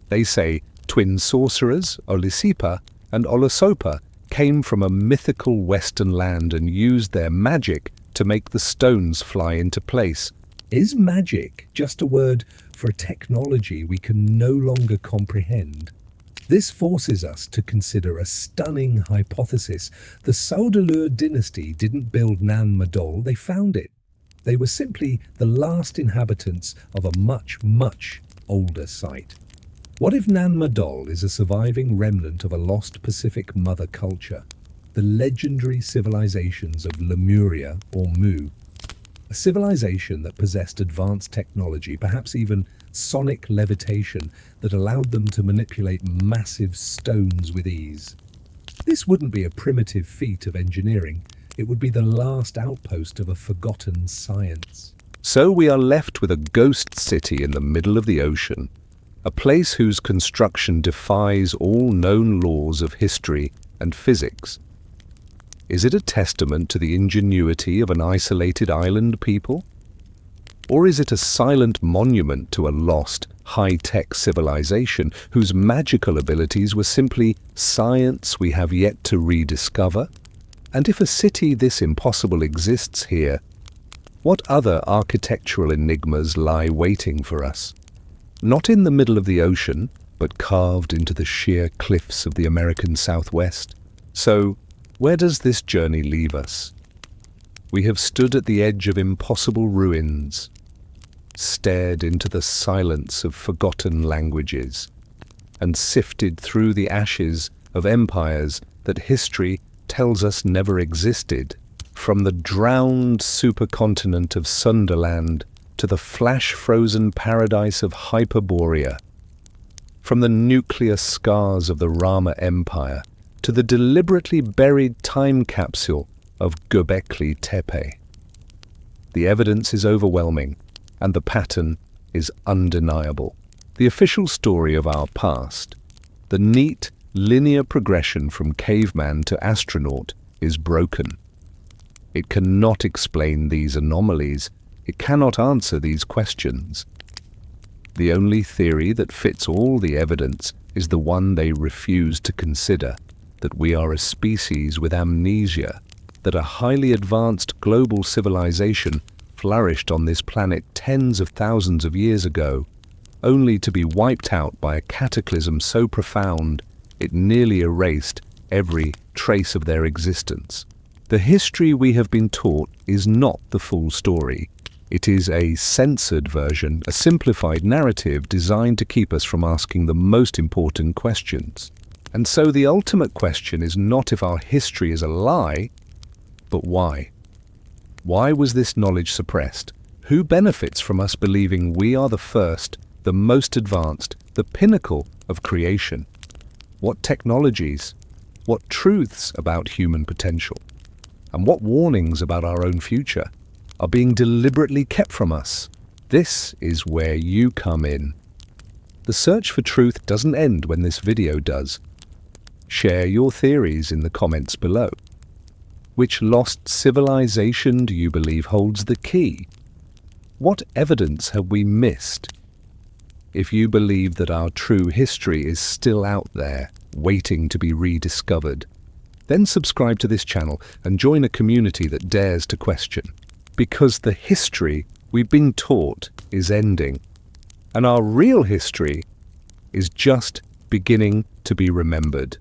They say twin sorcerers, Olisipa and Olosopa, came from a mythical western land and used their magic to make the stones fly into place. Is magic just a word for a technology we can no longer comprehend? This forces us to consider a stunning hypothesis. The Saudeleur dynasty didn't build Nan Madol, they found it. They were simply the last inhabitants of a much, much older site. What if Nan Madol is a surviving remnant of a lost Pacific mother culture, the legendary civilizations of Lemuria or Mu? A civilization that possessed advanced technology, perhaps even sonic levitation, that allowed them to manipulate massive stones with ease. This wouldn't be a primitive feat of engineering. It would be the last outpost of a forgotten science. So we are left with a ghost city in the middle of the ocean, a place whose construction defies all known laws of history and physics. Is it a testament to the ingenuity of an isolated island people? Or is it a silent monument to a lost, high-tech civilization whose magical abilities were simply science we have yet to rediscover? And if a city this impossible exists here, what other architectural enigmas lie waiting for us? Not in the middle of the ocean, but carved into the sheer cliffs of the American Southwest. So, where does this journey leave us? We have stood at the edge of impossible ruins, stared into the silence of forgotten languages, and sifted through the ashes of empires that history tells us never existed. From the drowned supercontinent of Sunderland to the flash-frozen paradise of Hyperborea, from the nuclear scars of the Rama Empire to the deliberately buried time capsule of Göbekli Tepe. The evidence is overwhelming, and the pattern is undeniable. The official story of our past, the neat, linear progression from caveman to astronaut, is broken. It cannot explain these anomalies. It cannot answer these questions. The only theory that fits all the evidence is the one they refuse to consider, that we are a species with amnesia, that a highly advanced global civilization flourished on this planet tens of thousands of years ago, only to be wiped out by a cataclysm so profound it nearly erased every trace of their existence. The history we have been taught is not the full story. It is a censored version, a simplified narrative designed to keep us from asking the most important questions. And so the ultimate question is not if our history is a lie, but why? Why was this knowledge suppressed? Who benefits from us believing we are the first, the most advanced, the pinnacle of creation? What technologies, what truths about human potential, and what warnings about our own future are being deliberately kept from us? This is where you come in. The search for truth doesn't end when this video does. Share your theories in the comments below. Which lost civilization do you believe holds the key? What evidence have we missed? If you believe that our true history is still out there, waiting to be rediscovered, then subscribe to this channel and join a community that dares to question. Because the history we've been taught is ending, and our real history is just beginning to be remembered.